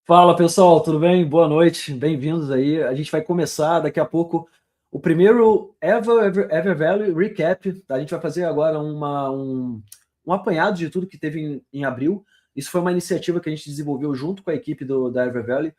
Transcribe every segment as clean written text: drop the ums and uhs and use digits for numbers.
Fala pessoal, tudo bem? Boa noite, bem-vindos aí. A gente vai começar daqui a pouco o primeiro EverValue Recap. Tá? A gente vai fazer agora um apanhado de tudo que teve em abril. Isso foi uma iniciativa que a gente desenvolveu junto com a equipe da EverValue,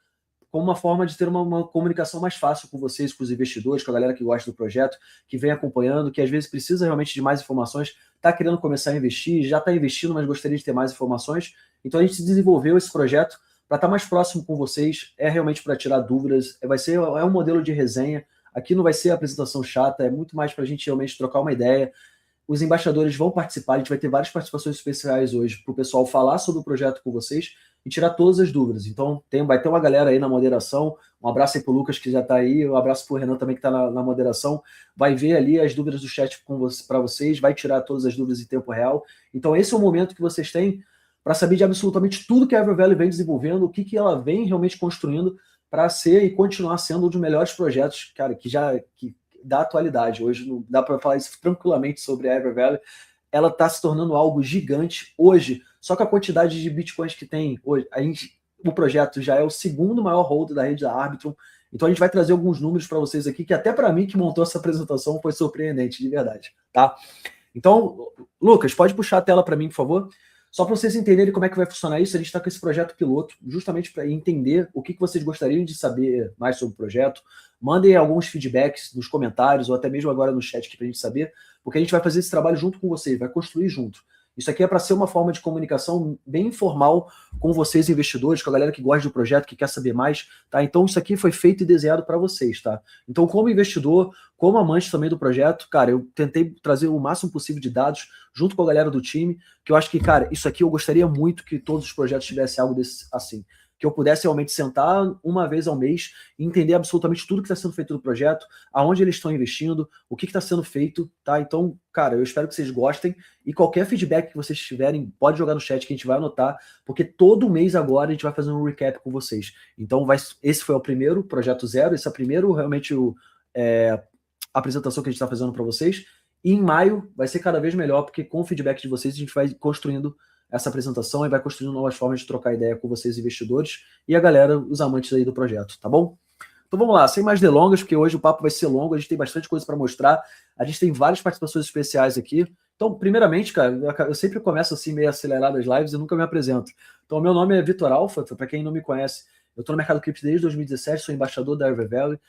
como uma forma de ter uma comunicação mais fácil com vocês, com os investidores, com a galera que gosta do projeto, que vem acompanhando, que às vezes precisa realmente de mais informações, está querendo começar a investir, já está investindo, mas gostaria de ter mais informações. Então a gente desenvolveu esse projeto para estar mais próximo com vocês, é realmente para tirar dúvidas, é um modelo de resenha. Aqui não vai ser apresentação chata, é muito mais para a gente realmente trocar uma ideia. Os embaixadores vão participar, a gente vai ter várias participações especiais hoje para o pessoal falar sobre o projeto com vocês e tirar todas as dúvidas. Então, vai ter uma galera aí na moderação. Um abraço aí pro Lucas, que já está aí. Um abraço pro Renan também, que está na moderação. Vai ver ali as dúvidas do chat para vocês, vai tirar todas as dúvidas em tempo real. Então, esse é o momento que vocês têm para saber de absolutamente tudo que a EverValue vem desenvolvendo, o que ela vem realmente construindo para ser e continuar sendo um dos melhores projetos, cara, que da atualidade. Hoje não dá para falar isso tranquilamente sobre a EverValue. Ela está se tornando algo gigante hoje. Só que a quantidade de bitcoins que tem hoje, o projeto já é o segundo maior holder da rede da Arbitrum. Então a gente vai trazer alguns números para vocês aqui, que até para mim que montou essa apresentação foi surpreendente, de verdade, tá? Então, Lucas, pode puxar a tela para mim, por favor? Só para vocês entenderem como é que vai funcionar isso, a gente está com esse projeto piloto, justamente para entender o que vocês gostariam de saber mais sobre o projeto. Mandem alguns feedbacks nos comentários, ou até mesmo agora no chat aqui para a gente saber, porque a gente vai fazer esse trabalho junto com vocês, vai construir junto. Isso aqui é para ser uma forma de comunicação bem informal com vocês, investidores, com a galera que gosta do projeto, que quer saber mais, tá? Então isso aqui foi feito e desenhado para vocês, tá? Então, como investidor, como amante também do projeto, cara, eu tentei trazer o máximo possível de dados junto com a galera do time, que eu acho que, cara, isso aqui eu gostaria muito que todos os projetos tivessem algo desse, assim, que eu pudesse realmente sentar uma vez ao mês e entender absolutamente tudo que está sendo feito no projeto, aonde eles estão investindo, o que está sendo feito, tá? Então, cara, eu espero que vocês gostem e qualquer feedback que vocês tiverem, pode jogar no chat que a gente vai anotar, porque todo mês agora a gente vai fazer um recap com vocês. Então, esse foi o primeiro, projeto zero, esse é o primeiro, realmente, a apresentação que a gente está fazendo para vocês. E em maio vai ser cada vez melhor, porque com o feedback de vocês a gente vai construindo essa apresentação e vai construindo novas formas de trocar ideia com vocês, investidores, e a galera, os amantes aí do projeto, tá bom? Então vamos lá, sem mais delongas, porque hoje o papo vai ser longo, a gente tem bastante coisa para mostrar, a gente tem várias participações especiais aqui. Então, primeiramente, cara, eu sempre começo assim meio acelerado as lives e nunca me apresento. Então, meu nome é Vitor Alfa, para quem não me conhece, eu estou no mercado cripto desde 2017, sou embaixador da EverValue,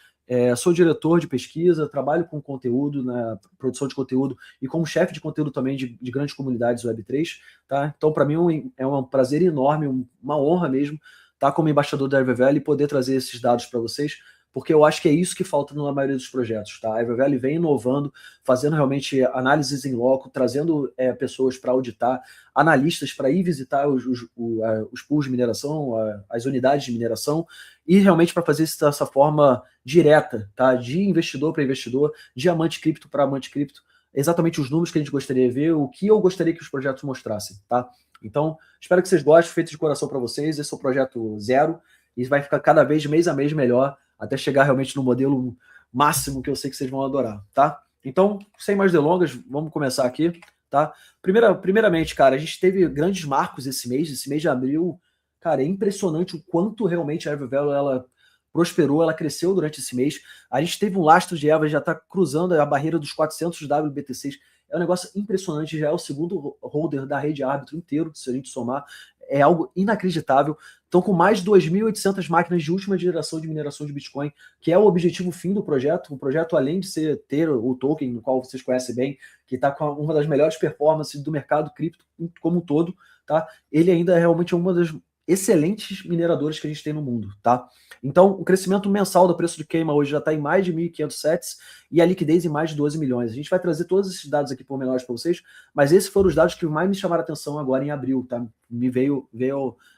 sou diretor de pesquisa, trabalho com conteúdo, na produção de conteúdo e como chefe de conteúdo também de grandes comunidades Web3, tá? Então, para mim é um prazer enorme, uma honra mesmo, estar como embaixador da EverValue e poder trazer esses dados para vocês, porque eu acho que é isso que falta na maioria dos projetos, tá? A EverValue vem inovando, fazendo realmente análises em loco, trazendo pessoas para auditar, analistas para ir visitar os pools de mineração, as unidades de mineração, e realmente para fazer isso dessa forma direta, tá? De investidor para investidor, de amante cripto para amante cripto, exatamente os números que a gente gostaria de ver, o que eu gostaria que os projetos mostrassem, tá? Então, espero que vocês gostem, feito de coração para vocês, esse é o projeto zero, e vai ficar cada vez, mês a mês, melhor, até chegar realmente no modelo máximo que eu sei que vocês vão adorar, tá? Então, sem mais delongas, vamos começar aqui, tá? Primeiramente, cara, a gente teve grandes marcos esse mês de abril, cara, é impressionante o quanto realmente a EverValue, ela prosperou, ela cresceu durante esse mês. A gente teve um lastro de EVA, já está cruzando a barreira dos 400 WBTCs. É um negócio impressionante, já é o segundo holder da rede árbitro inteiro, se a gente somar. É algo inacreditável. Estão com mais de 2.800 máquinas de última geração de mineração de Bitcoin, que é o objetivo fim do projeto. O projeto, além de ter o token, no qual vocês conhecem bem, que está com uma das melhores performances do mercado cripto como um todo, tá? Ele ainda é realmente uma das excelentes mineradores que a gente tem no mundo, tá? Então, o crescimento mensal do preço de queima hoje já está em mais de 1.500 sets e a liquidez em mais de 12 milhões. A gente vai trazer todos esses dados aqui pormenores para vocês, mas esses foram os dados que mais me chamaram a atenção agora em abril, tá? Me veio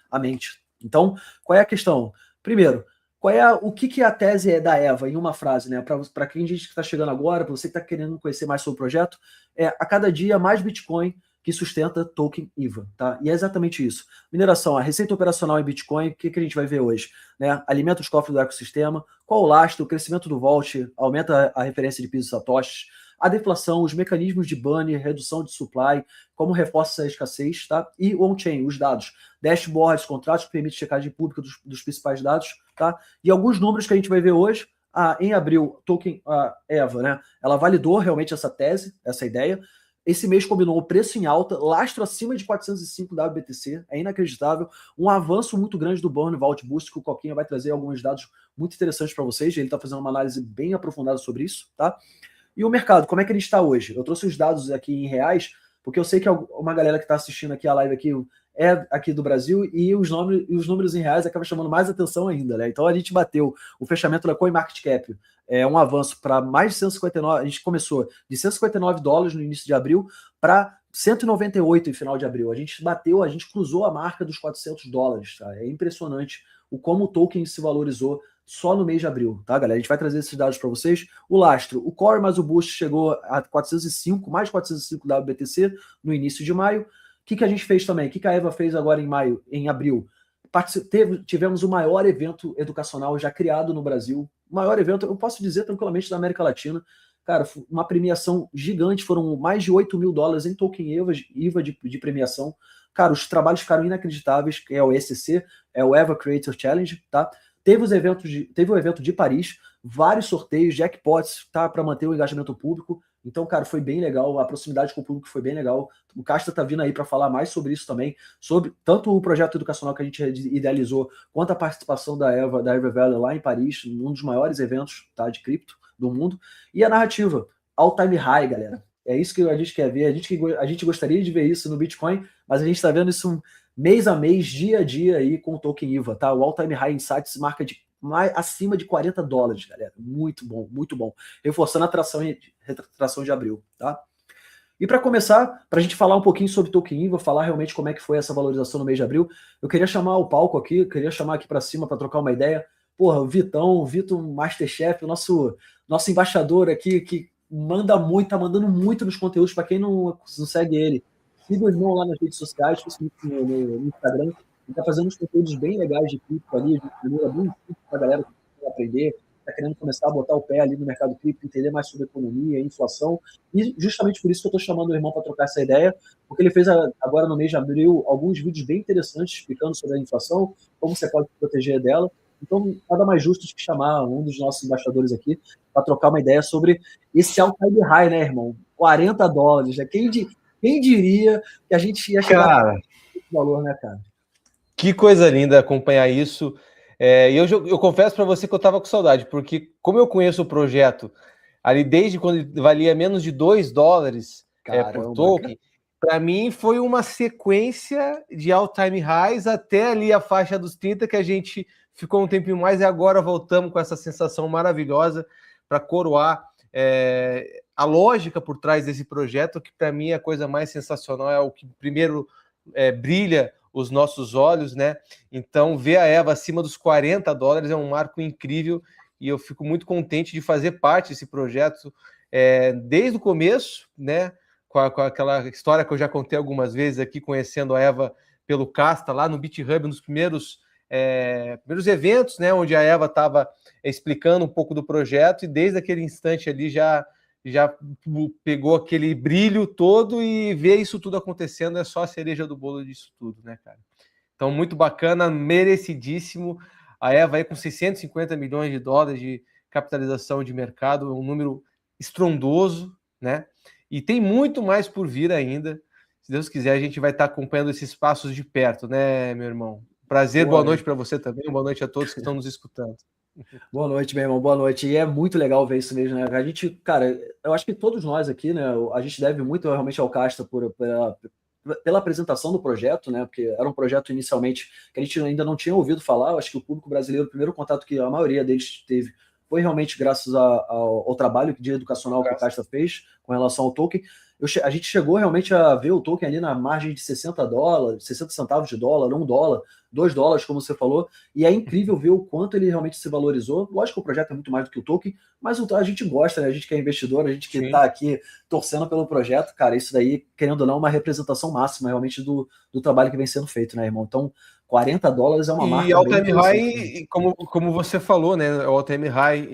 à mente. Então, qual é a questão? Primeiro, o que a tese é da EVA, em uma frase, né? Para quem a gente está chegando agora, para você que está querendo conhecer mais sobre o projeto, a cada dia mais Bitcoin que sustenta token EVA, tá? E é exatamente isso. Mineração, a receita operacional em Bitcoin, o que a gente vai ver hoje? Né? Alimenta os cofres do ecossistema, qual o lastro, o crescimento do Vault, aumenta a referência de pisos satoshis, a deflação, os mecanismos de burn, redução de supply, como reforça a escassez, tá? E o on-chain, os dados, dashboards, contratos que permitem checagem pública dos principais dados, tá? E alguns números que a gente vai ver hoje. Em abril, token EVA, né? Ela validou realmente essa tese, essa ideia. Esse mês combinou o preço em alta, lastro acima de 405 WBTC, é inacreditável. Um avanço muito grande do Burn Vault Boost, que o Coquinha vai trazer alguns dados muito interessantes para vocês. Ele está fazendo uma análise bem aprofundada sobre isso, tá? E o mercado, como é que ele está hoje? Eu trouxe os dados aqui em reais, porque eu sei que uma galera que está assistindo aqui a live aqui é aqui do Brasil, e os números em reais acabam chamando mais atenção ainda, né? Então a gente bateu o fechamento da CoinMarketCap, um avanço para mais de 159, a gente começou de 159 dólares no início de abril para 198 em final de abril. A gente cruzou a marca dos 400 dólares, tá? É impressionante o como o token se valorizou só no mês de abril, tá, galera? A gente vai trazer esses dados para vocês. O lastro, o core mais o boost chegou a 405, mais 405 WBTC no início de maio. O que a gente fez também? O que a EVA fez agora em abril? Tivemos o maior evento educacional já criado no Brasil. O maior evento, eu posso dizer tranquilamente, da América Latina. Cara, uma premiação gigante, foram mais de 8 mil dólares em token EVA de premiação. Cara, os trabalhos ficaram inacreditáveis, que é o ECC, é o EVA Creator Challenge, tá? Teve o evento de Paris, vários sorteios, jackpots, tá? Para manter o engajamento público. Então, cara, foi bem legal, a proximidade com o público foi bem legal. O Casta tá vindo aí para falar mais sobre isso também, sobre tanto o projeto educacional que a gente idealizou, quanto a participação da EverValue lá em Paris, um dos maiores eventos, tá, de cripto do mundo. E a narrativa, all time high, galera. É isso que a gente quer ver. A gente gostaria de ver isso no Bitcoin, mas a gente está vendo isso mês a mês, dia a dia aí com o token EVA, tá? O all time high insights marca acima de 40 dólares, galera. Muito bom, muito bom. Reforçando a retração de abril, tá? E para começar, para a gente falar um pouquinho sobre token EVA, falar realmente como é que foi essa valorização no mês de abril, eu queria chamar o palco aqui, queria chamar aqui para cima para trocar uma ideia. Porra, o Vitor Masterchef, o nosso embaixador aqui, que manda muito, tá mandando muito nos conteúdos. Para quem não segue ele, siga o irmão lá nas redes sociais, no Instagram. Ele está fazendo uns conteúdos bem legais de cripto ali, de maneira bem simples para a galera que quer aprender, está querendo começar a botar o pé ali no mercado cripto, entender mais sobre economia, inflação. E justamente por isso que eu estou chamando o irmão para trocar essa ideia, porque ele fez agora no mês de abril alguns vídeos bem interessantes explicando sobre a inflação, como você pode se proteger dela. Então, nada mais justo do que chamar um dos nossos embaixadores aqui para trocar uma ideia sobre esse all-time high, né, irmão? 40 dólares. Né? Quem diria que a gente ia chegar nesse valor, né, cara? Que coisa linda acompanhar isso. E eu confesso para você que eu estava com saudade, porque como eu conheço o projeto ali desde quando ele valia menos de 2 dólares por token, para mim foi uma sequência de all-time highs até ali a faixa dos 30, que a gente ficou um tempinho mais, e agora voltamos com essa sensação maravilhosa para coroar a lógica por trás desse projeto, que para mim a coisa mais sensacional, é o que primeiro brilha os nossos olhos, né? Então, ver a EVA acima dos 40 dólares é um marco incrível, e eu fico muito contente de fazer parte desse projeto desde o começo, né? Com aquela história que eu já contei algumas vezes aqui, conhecendo a EVA pelo Casta, lá no BitHub, nos primeiros eventos, né, onde a EVA estava explicando um pouco do projeto, e desde aquele instante ali já pegou aquele brilho todo, e ver isso tudo acontecendo é só a cereja do bolo disso tudo, né, cara? Então, muito bacana, merecidíssimo. A EVA aí com 650 milhões de dólares de capitalização de mercado, um número estrondoso, né? E tem muito mais por vir ainda. Se Deus quiser, a gente vai estar acompanhando esses passos de perto, né, meu irmão? Prazer, boa noite para você também, boa noite a todos que estão nos escutando. Boa noite, meu irmão, boa noite. E é muito legal ver isso mesmo, né? A gente, cara, eu acho que todos nós aqui, né, a gente deve muito realmente ao Casta pela apresentação do projeto, né? Porque era um projeto inicialmente que a gente ainda não tinha ouvido falar. Eu acho que o público brasileiro, o primeiro contato que a maioria deles teve foi realmente graças ao trabalho de educacional que o Casta fez com relação ao token. A gente chegou realmente a ver o token ali na margem de 60 dólares, 60 centavos de dólar, $1, $2, como você falou, e é incrível ver o quanto ele realmente se valorizou. Lógico que o projeto é muito mais do que o token, mas a gente gosta, né? A gente que é investidor, a gente que está aqui torcendo pelo projeto, cara, isso daí, querendo ou não, é uma representação máxima realmente do trabalho que vem sendo feito, né, irmão? Então, $40 é uma marca. E all-time high, como você falou, né? O all-time high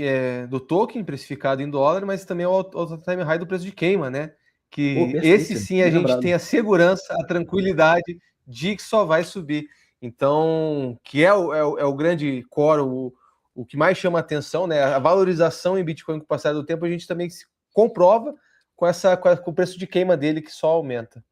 do token precificado em dólar, mas também o all-time high do preço de queima, né? Que esse sim a gente tem a segurança, a tranquilidade de que só vai subir. Então, que é o grande core, o que mais chama a atenção, né? A valorização em Bitcoin com o passar do tempo, a gente também se comprova com o preço de queima dele, que só aumenta.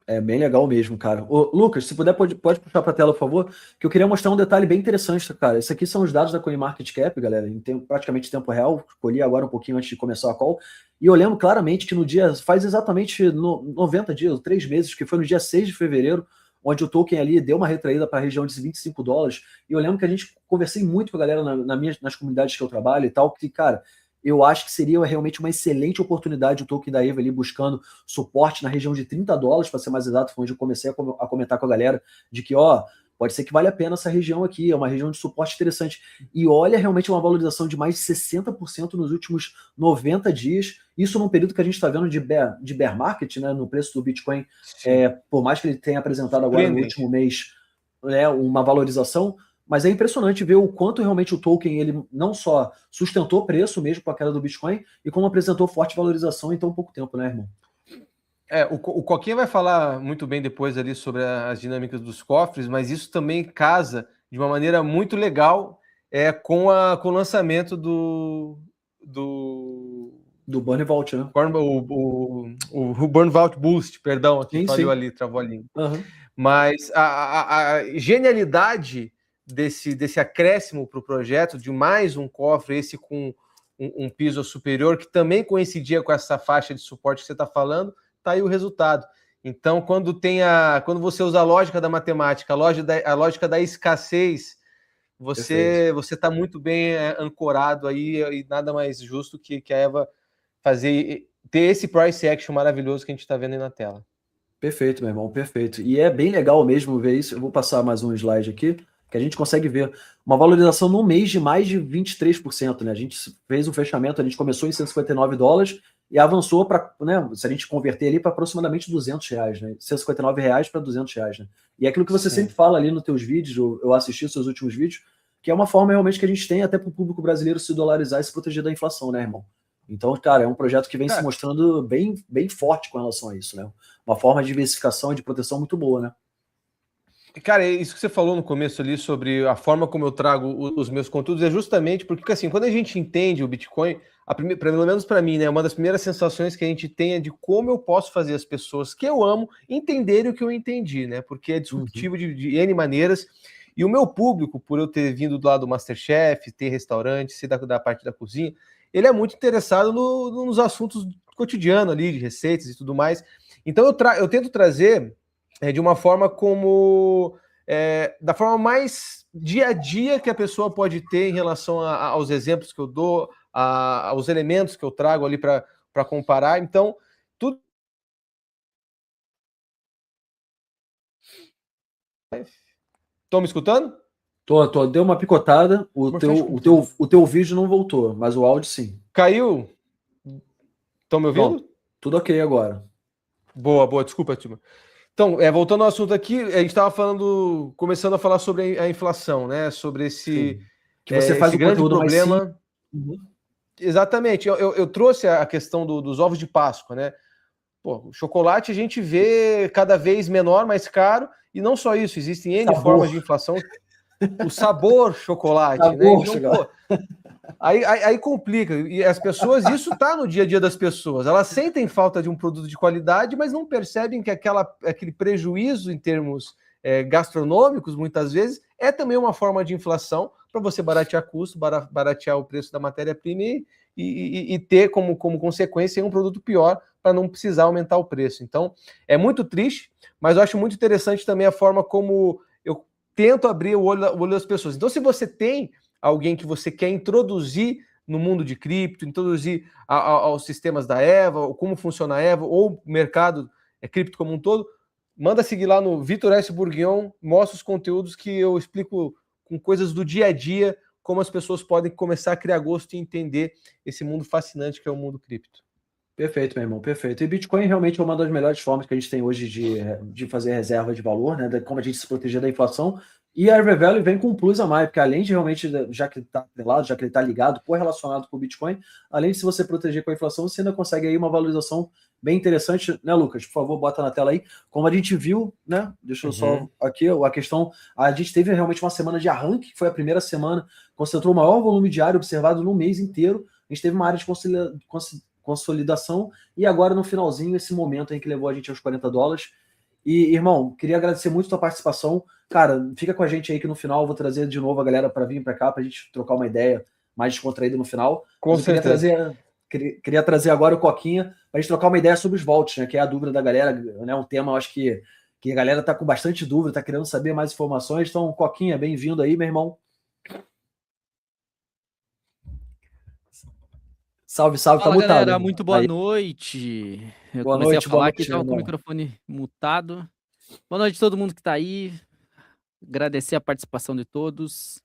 É bem legal mesmo, cara. Ô, Lucas, se puder, pode puxar para a tela, por favor, que eu queria mostrar um detalhe bem interessante, cara. Esse aqui são os dados da CoinMarketCap, galera, praticamente tempo real. Colhi agora um pouquinho antes de começar a call. E eu lembro claramente que no dia, faz exatamente 90 dias, 3 meses, que foi no dia 6 de fevereiro, onde o token ali deu uma retraída para a região de $25. E eu lembro que a gente conversei muito com a galera nas comunidades que eu trabalho e tal, que, cara, eu acho que seria realmente uma excelente oportunidade o token da EVA ali buscando suporte na região de $30, para ser mais exato, foi onde eu comecei a comentar com a galera de que, pode ser que vale a pena essa região aqui, é uma região de suporte interessante. E olha, realmente uma valorização de mais de 60% nos últimos 90 dias, isso num período que a gente está vendo de bear market, né, no preço do Bitcoin, por mais que ele tenha apresentado agora no último mês, né, uma valorização, mas é impressionante ver o quanto realmente o token ele não só sustentou o preço mesmo com a queda do Bitcoin, e como apresentou forte valorização em tão pouco tempo, né, irmão? O Coquinha vai falar muito bem depois ali sobre as dinâmicas dos cofres, mas isso também casa de uma maneira muito legal com o lançamento do Burn Vault, né? O Burn Vault Boost, perdão, aqui falhou ali, travou a língua. Mas a genialidade desse acréscimo para o projeto, de mais um cofre, esse com um piso superior, que também coincidia com essa faixa de suporte que você está falando, tá aí o resultado. Então, quando você usa a lógica da matemática, a lógica da escassez, você está muito bem ancorado aí, e nada mais justo que a Eva ter esse price action maravilhoso que a gente está vendo aí na tela. Perfeito, meu irmão, perfeito. E é bem legal mesmo ver isso. Eu vou passar mais um slide aqui, que a gente consegue ver uma valorização no mês de mais de 23%, né? A gente fez um fechamento, a gente começou em $159 e avançou para, né, se a gente converter ali, para aproximadamente R$200, né? R$159 para R$200, né? E é aquilo que você sempre fala ali nos teus vídeos, eu assisti os seus últimos vídeos, que é uma forma realmente que a gente tem até para o público brasileiro se dolarizar e se proteger da inflação, né, irmão? Então, cara, é um projeto que vem se mostrando bem, bem forte com relação a isso, né? Uma forma de diversificação e de proteção muito boa, né? Cara, isso que você falou no começo ali sobre a forma como eu trago os meus conteúdos é justamente porque, assim, quando a gente entende o Bitcoin, pelo menos para mim, né, uma das primeiras sensações que a gente tem é de como eu posso fazer as pessoas que eu amo entenderem o que eu entendi, né? Porque é disruptivo de N maneiras. E o meu público, por eu ter vindo do lado do MasterChef, ter restaurante, ser da parte da cozinha, ele é muito interessado nos assuntos cotidianos ali, de receitas e tudo mais. Então eu tento trazer de uma forma da forma mais dia a dia que a pessoa pode ter em relação aos exemplos que eu dou, aos elementos que eu trago ali para comparar. Então, tudo. Estão me escutando? Tô. Deu uma picotada, o teu vídeo não voltou, mas o áudio sim. Caiu? Estão me ouvindo? Pronto, tudo ok agora. Boa, desculpa, turma. Então, voltando ao assunto aqui, a gente estava começando a falar sobre a inflação, né? Sobre esse, que você faz esse grande problema. Mais Exatamente. Eu trouxe a questão dos ovos de Páscoa, né? Pô, o chocolate a gente vê cada vez menor, mais caro, e não só isso, existem N formas de inflação. O sabor chocolate, né? Então, aí complica. E as pessoas, isso está no dia a dia das pessoas. Elas sentem falta de um produto de qualidade, mas não percebem que aquele prejuízo em termos gastronômicos, muitas vezes, é também uma forma de inflação para você baratear custo, baratear o preço da matéria-prima e ter como consequência um produto pior para não precisar aumentar o preço. Então, é muito triste, mas eu acho muito interessante também a forma como eu tento abrir o olho das pessoas. Então, se você tem alguém que você quer introduzir no mundo de cripto, introduzir aos sistemas da EVA, como funciona a EVA, ou o mercado cripto como um todo, manda seguir lá no Vitor S. Bourguignon, mostra os conteúdos que eu explico com coisas do dia a dia, como as pessoas podem começar a criar gosto e entender esse mundo fascinante que é o mundo cripto. Perfeito, meu irmão, perfeito. E Bitcoin realmente é uma das melhores formas que a gente tem hoje de fazer reserva de valor, né? Como a gente se proteger da inflação. E a EverValue vem com um plus a mais, porque além de realmente, já que ele está atrelado, já que ele está ligado, correlacionado com o Bitcoin, além de se você proteger com a inflação, você ainda consegue aí uma valorização bem interessante, né, Lucas? Por favor, bota na tela aí. Como a gente viu, né? Deixa eu só aqui a questão. A gente teve realmente uma semana de arranque, que foi a primeira semana, concentrou o maior volume diário observado no mês inteiro. A gente teve uma área de consolidação, e agora no finalzinho, esse momento em que levou a gente aos $40. E, irmão, queria agradecer muito a tua participação. Cara, fica com a gente aí que no final eu vou trazer de novo a galera para vir para cá, para a gente trocar uma ideia mais descontraída no final. Com certeza. Queria trazer agora o Coquinha para a gente trocar uma ideia sobre os vaults, né? Que é a dúvida da galera, né? Um tema, eu acho que a galera tá com bastante dúvida, tá querendo saber mais informações. Então, Coquinha, bem-vindo aí, meu irmão. Salve, salve, Fala, tá mutado. galera, muito boa noite. Eu Boa comecei noite, a falar boa aqui, noite, tava com o irmão. microfone mutado. Boa noite a todo mundo que tá aí. Agradecer a participação de todos.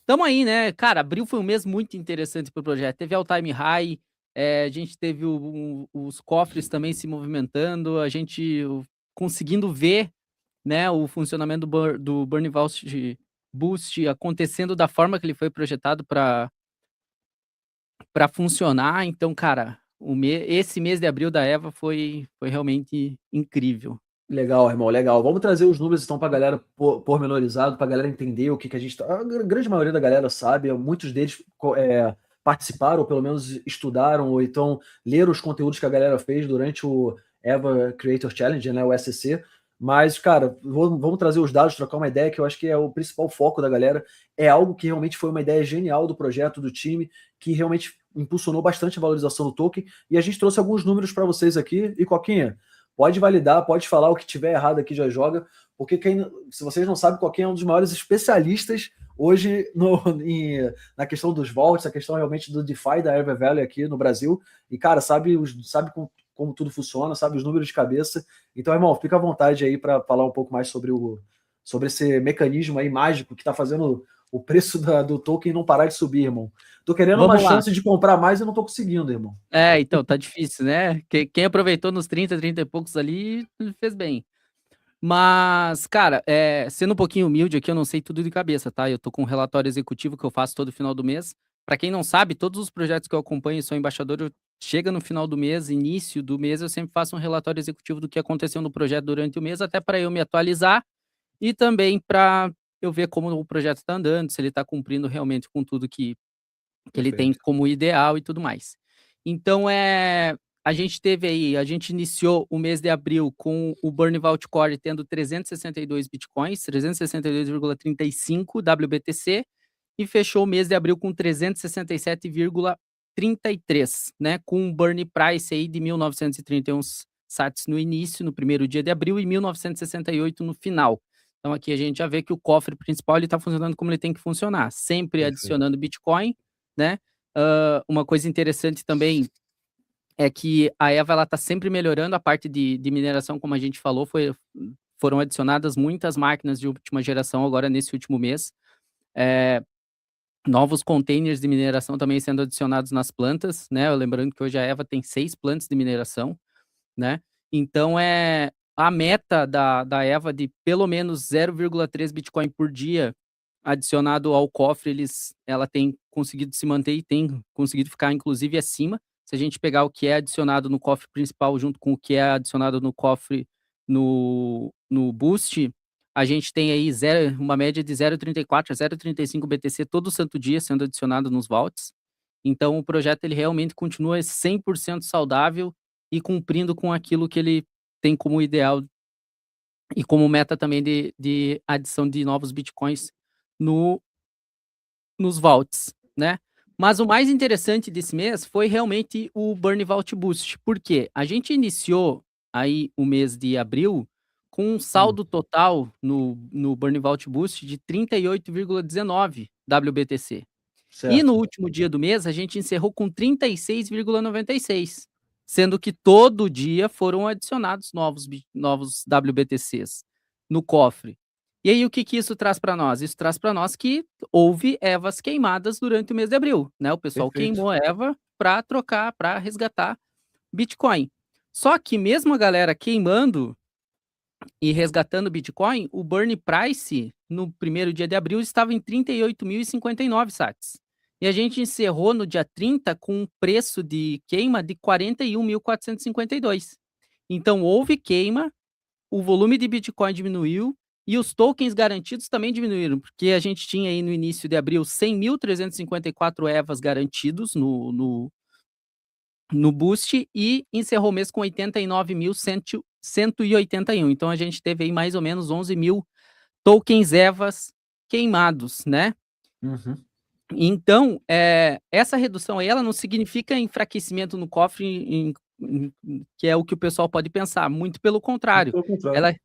Tamo aí, né? Cara, abril foi um mês muito interessante pro projeto. Teve all time high, a gente teve os cofres também se movimentando, a gente conseguindo ver, né, o funcionamento do Burn Vault Boost acontecendo da forma que ele foi projetado para funcionar. Então, cara, esse mês de abril da EVA foi realmente incrível. Legal, irmão, legal. Vamos trazer os números então para a galera pormenorizado, para a galera entender o que a gente tá. A grande maioria da galera sabe, muitos deles participaram, ou pelo menos estudaram, ou então leram os conteúdos que a galera fez durante o EVA Creator Challenge, né, o SCC. Mas, cara, vamos trazer os dados, trocar uma ideia, que eu acho que é o principal foco da galera. É algo que realmente foi uma ideia genial do projeto, do time, que realmente impulsionou bastante a valorização do token. E a gente trouxe alguns números para vocês aqui. E, Coquinha, pode validar, pode falar o que tiver errado aqui, já joga, porque se vocês não sabem, qualquer um dos maiores especialistas hoje na questão dos vaults, a questão realmente do DeFi da EverValue aqui no Brasil, e cara, sabe como tudo funciona, sabe os números de cabeça. Então, irmão, fica à vontade aí para falar um pouco mais sobre esse mecanismo aí mágico que está fazendo o preço do token não parar de subir, irmão. Tô querendo uma chance de comprar mais e não tô conseguindo, irmão. Então, tá difícil, né? Quem aproveitou nos 30 e poucos ali, fez bem. Mas, cara, sendo um pouquinho humilde aqui, eu não sei tudo de cabeça, tá? Eu tô com um relatório executivo que eu faço todo final do mês. Para quem não sabe, todos os projetos que eu acompanho e sou embaixador, chega no final do mês, início do mês, eu sempre faço um relatório executivo do que aconteceu no projeto durante o mês, até para eu me atualizar e também para eu ver como o projeto está andando, se ele está cumprindo realmente com tudo que ele tem como ideal e tudo mais. Então, a gente iniciou o mês de abril com o Burn Vault Core tendo 362 bitcoins, 362,35 WBTC, e fechou o mês de abril com 367,33, né, com um burn price aí de 1.931 sats no início, no primeiro dia de abril, e 1.968 no final. Então aqui a gente já vê que o cofre principal está funcionando como ele tem que funcionar, sempre adicionando Bitcoin, né? Uma coisa interessante também é que a EVA ela está sempre melhorando a parte de mineração, como a gente falou, foram adicionadas muitas máquinas de última geração agora nesse último mês. Novos containers de mineração também sendo adicionados nas plantas, né? Lembrando que hoje a EVA tem 6 plantas de mineração, né? Então a meta da EVA de pelo menos 0,3 Bitcoin por dia adicionado ao cofre, ela tem conseguido se manter e tem conseguido ficar, inclusive, acima. Se a gente pegar o que é adicionado no cofre principal junto com o que é adicionado no cofre no Boost, a gente tem aí uma média de 0,34 a 0,35 BTC todo santo dia sendo adicionado nos vaults. Então, o projeto ele realmente continua 100% saudável e cumprindo com aquilo que ele tem como ideal e como meta também de adição de novos bitcoins nos vaults, né? Mas o mais interessante desse mês foi realmente o Burn Vault Boost, porque a gente iniciou aí o mês de abril com um saldo total no Burn Vault Boost de 38,19 WBTC. E no Certo. último dia do mês, a gente encerrou com 36,96, sendo que todo dia foram adicionados novos WBTCs no cofre. E aí, o que isso traz para nós? Isso traz para nós que houve EVAs queimadas durante o mês de abril, né? O pessoal Perfeito. queimou a EVA para trocar, para resgatar Bitcoin. Só que mesmo a galera queimando e resgatando Bitcoin, o burn price no primeiro dia de abril estava em 38.059 sats. E a gente encerrou no dia 30 com um preço de queima de 41.452. Então houve queima, o volume de Bitcoin diminuiu e os tokens garantidos também diminuíram, porque a gente tinha aí no início de abril 100.354 EVAs garantidos no Boost e encerrou o mês com 89.181. Então a gente teve aí mais ou menos 11 mil tokens EVAs queimados, né? Uhum. Então, essa redução aí, ela não significa enfraquecimento no cofre, que é o que o pessoal pode pensar. Muito pelo Muito contrário. pelo contrário.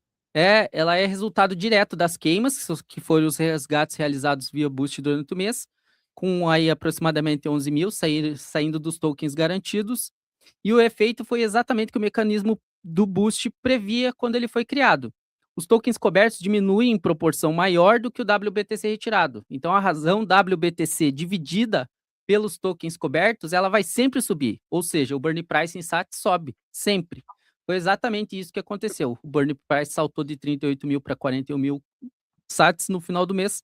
Ela é resultado direto das queimas, que foram os resgates realizados via Boost durante o mês, com aí aproximadamente 11 mil saindo dos tokens garantidos. E o efeito foi exatamente o que o mecanismo do Boost previa quando ele foi criado. Os tokens cobertos diminuem em proporção maior do que o WBTC retirado. Então, a razão WBTC dividida pelos tokens cobertos, ela vai sempre subir. Ou seja, o burn price em SAT sobe, sempre. Foi exatamente isso que aconteceu. O burn price saltou de 38 mil para 41 mil SATs no final do mês,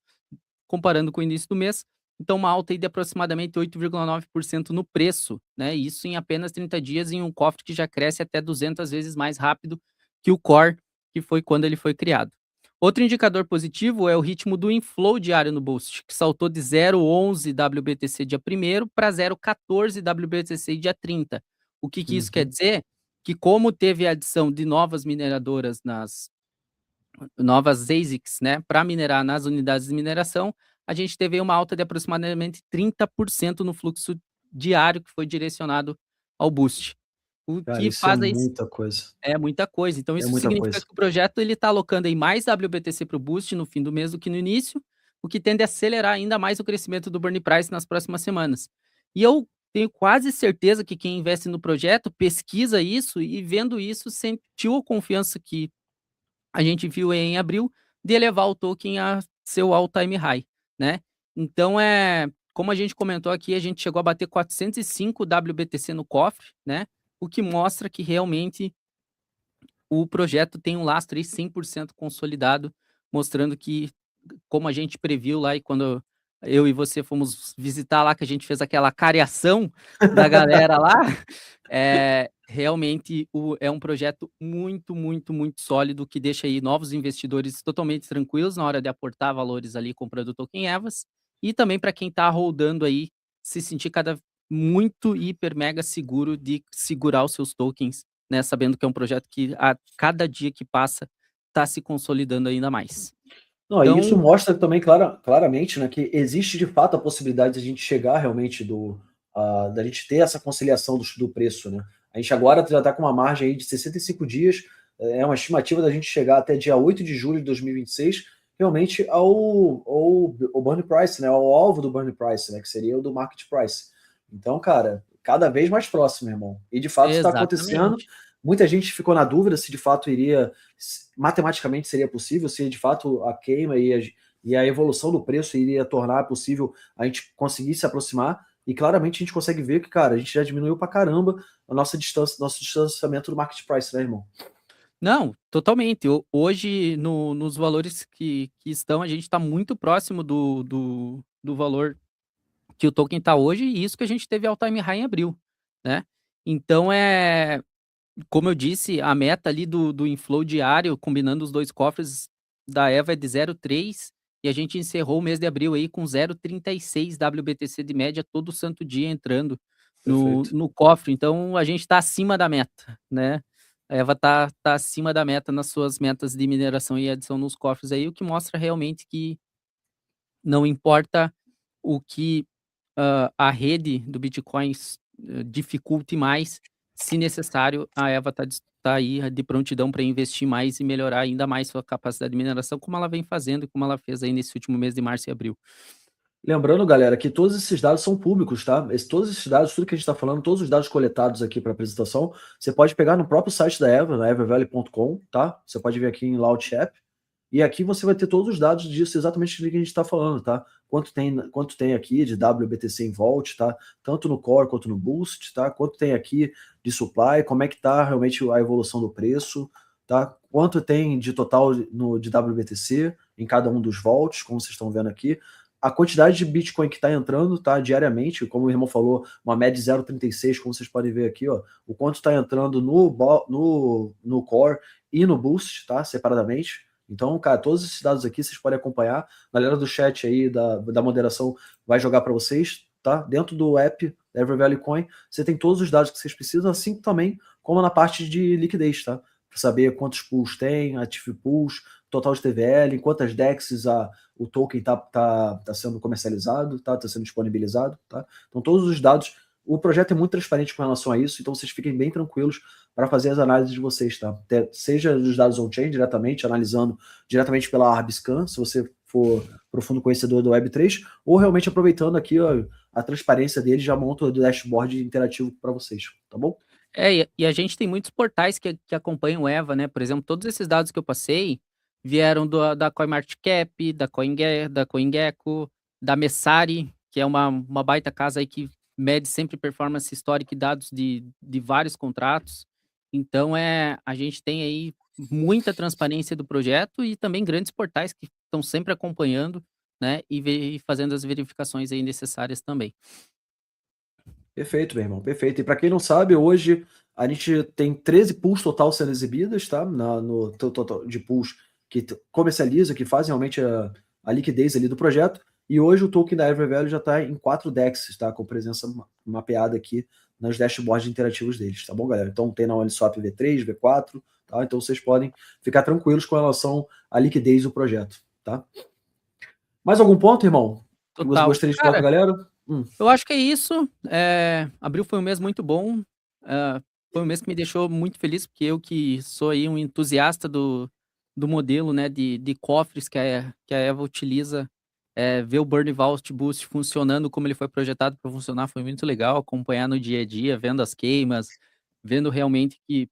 comparando com o início do mês. Então, uma alta aí de aproximadamente 8,9% no preço, né? Isso em apenas 30 dias em um cofre que já cresce até 200 vezes mais rápido que o core, que foi quando ele foi criado. Outro indicador positivo é o ritmo do inflow diário no Boost, que saltou de 0,11 WBTC dia 1º para 0,14 WBTC dia 30. O que isso quer Uhum. dizer? Que como teve a adição de novas mineradoras novas ASICs, né, para minerar nas unidades de mineração, a gente teve uma alta de aproximadamente 30% no fluxo diário que foi direcionado ao Boost. O Cara, que isso é faz aí muita coisa. é muita coisa. Então É isso muita significa coisa. que o projeto ele está alocando aí mais WBTC para o Boost no fim do mês do que no início, o que tende a acelerar ainda mais o crescimento do burn price nas próximas semanas. E eu tenho quase certeza que quem investe no projeto pesquisa isso e vendo isso sentiu a confiança que a gente viu em abril de elevar o token a seu all-time high, né? Então, como a gente comentou aqui, a gente chegou a bater 405 WBTC no cofre, né? O que mostra que realmente o projeto tem um lastro aí 100% consolidado, mostrando que, como a gente previu lá e quando eu e você fomos visitar lá, que a gente fez aquela cariação da galera lá, realmente é um projeto muito, muito, muito sólido, que deixa aí novos investidores totalmente tranquilos na hora de aportar valores ali comprando token EVAs, e também para quem está rodando aí, se sentir muito hiper mega seguro de segurar os seus tokens, né, sabendo que é um projeto que a cada dia que passa está se consolidando ainda mais. Não, e isso Então, mostra também claramente, né, que existe de fato a possibilidade de a gente chegar realmente da gente ter essa conciliação do preço, né? A gente agora já está com uma margem aí de 65 dias, é uma estimativa da gente chegar até dia 8 de julho de 2026, realmente ao burn price, né, ao alvo do burn price, né, que seria o do market price. Então, cara, cada vez mais próximo, irmão. E de fato está acontecendo. exatamente. Muita gente ficou na dúvida se de fato matematicamente seria possível, se de fato a queima e a evolução do preço iria tornar possível a gente conseguir se aproximar. E claramente a gente consegue ver que, cara, a gente já diminuiu pra caramba a nossa distância, nosso distanciamento do market price, né, irmão? Não, totalmente. Hoje, nos valores que estão, a gente está muito próximo do valor que o token está hoje, e isso que a gente teve all time high em abril, né? Então, como eu disse, a meta ali do inflow diário, combinando os dois cofres da EVA é de 0,3, e a gente encerrou o mês de abril aí com 0,36 WBTC de média todo santo dia entrando Perfeito. no cofre. Então a gente está acima da meta, né? A EVA tá acima da meta nas suas metas de mineração e adição nos cofres aí, o que mostra realmente que não importa o que a rede do Bitcoin dificulte mais, se necessário, a EVA tá aí de prontidão para investir mais e melhorar ainda mais sua capacidade de mineração, como ela vem fazendo e como ela fez aí nesse último mês de março e abril. Lembrando, galera, que todos esses dados são públicos, tá? Todos esses dados, tudo que a gente está falando, todos os dados coletados aqui para a apresentação, você pode pegar no próprio site da Eva, na evervalue.com, tá? Você pode vir aqui em Launch App, e aqui você vai ter todos os dados disso, exatamente do que a gente está falando, tá? Quanto tem aqui de WBTC em Volt, tá? Tanto no Core quanto no Boost, tá? Quanto tem aqui de supply, como é que tá realmente a evolução do preço, tá? Quanto tem de total de WBTC em cada um dos Volts, como vocês estão vendo aqui. A quantidade de Bitcoin que está entrando, tá? Diariamente, como o irmão falou, uma média de 0,36, como vocês podem ver aqui, ó. O quanto está entrando no Core e no Boost, tá? Separadamente. Então, cara, todos esses dados aqui vocês podem acompanhar. A galera do chat aí, da moderação, vai jogar para vocês, tá? Dentro do app EverValue Coin, você tem todos os dados que vocês precisam, assim também como na parte de liquidez, tá? Para saber quantos pools tem, active pools, total de TVL, em quantas DEXs o token tá sendo comercializado, tá sendo disponibilizado, tá? Então, todos os dados, o projeto é muito transparente com relação a isso, então vocês fiquem bem tranquilos para fazer as análises de vocês, tá? Seja dos dados on-chain diretamente, analisando diretamente pela Arbiscan, se você for profundo conhecedor do Web3, ou realmente aproveitando aqui ó, a transparência dele, já monta o dashboard interativo para vocês, tá bom? E a gente tem muitos portais que acompanham o EVA, né? Por exemplo, todos esses dados que eu passei vieram da CoinMarketCap, da CoinGecko, da Messari, que é uma baita casa aí que mede sempre performance histórica e dados de vários contratos. Então, a gente tem aí muita transparência do projeto e também grandes portais que estão sempre acompanhando, né? E fazendo as verificações aí necessárias também. Perfeito, meu irmão, perfeito. E para quem não sabe, hoje a gente tem 13 pools total sendo exibidas, tá? No total de pools que comercializa, que fazem realmente a liquidez ali do projeto. E hoje o token da EverValue já está em 4 DEXs, tá? Com presença mapeada aqui nos dashboards interativos deles, tá bom, galera? Então tem na Uniswap V3, V4, tá? Então vocês podem ficar tranquilos com relação à liquidez do projeto, tá? Mais algum ponto, irmão? Que você Total. gostaria de falar com a galera? Eu acho que é isso. Abril foi um mês muito bom. Foi um mês que me deixou muito feliz, porque eu que sou aí um entusiasta do modelo, né, de cofres que a Eva utiliza, ver o Burn Vault Boost funcionando como ele foi projetado para funcionar foi muito legal, acompanhar no dia a dia, vendo as queimas, vendo realmente que,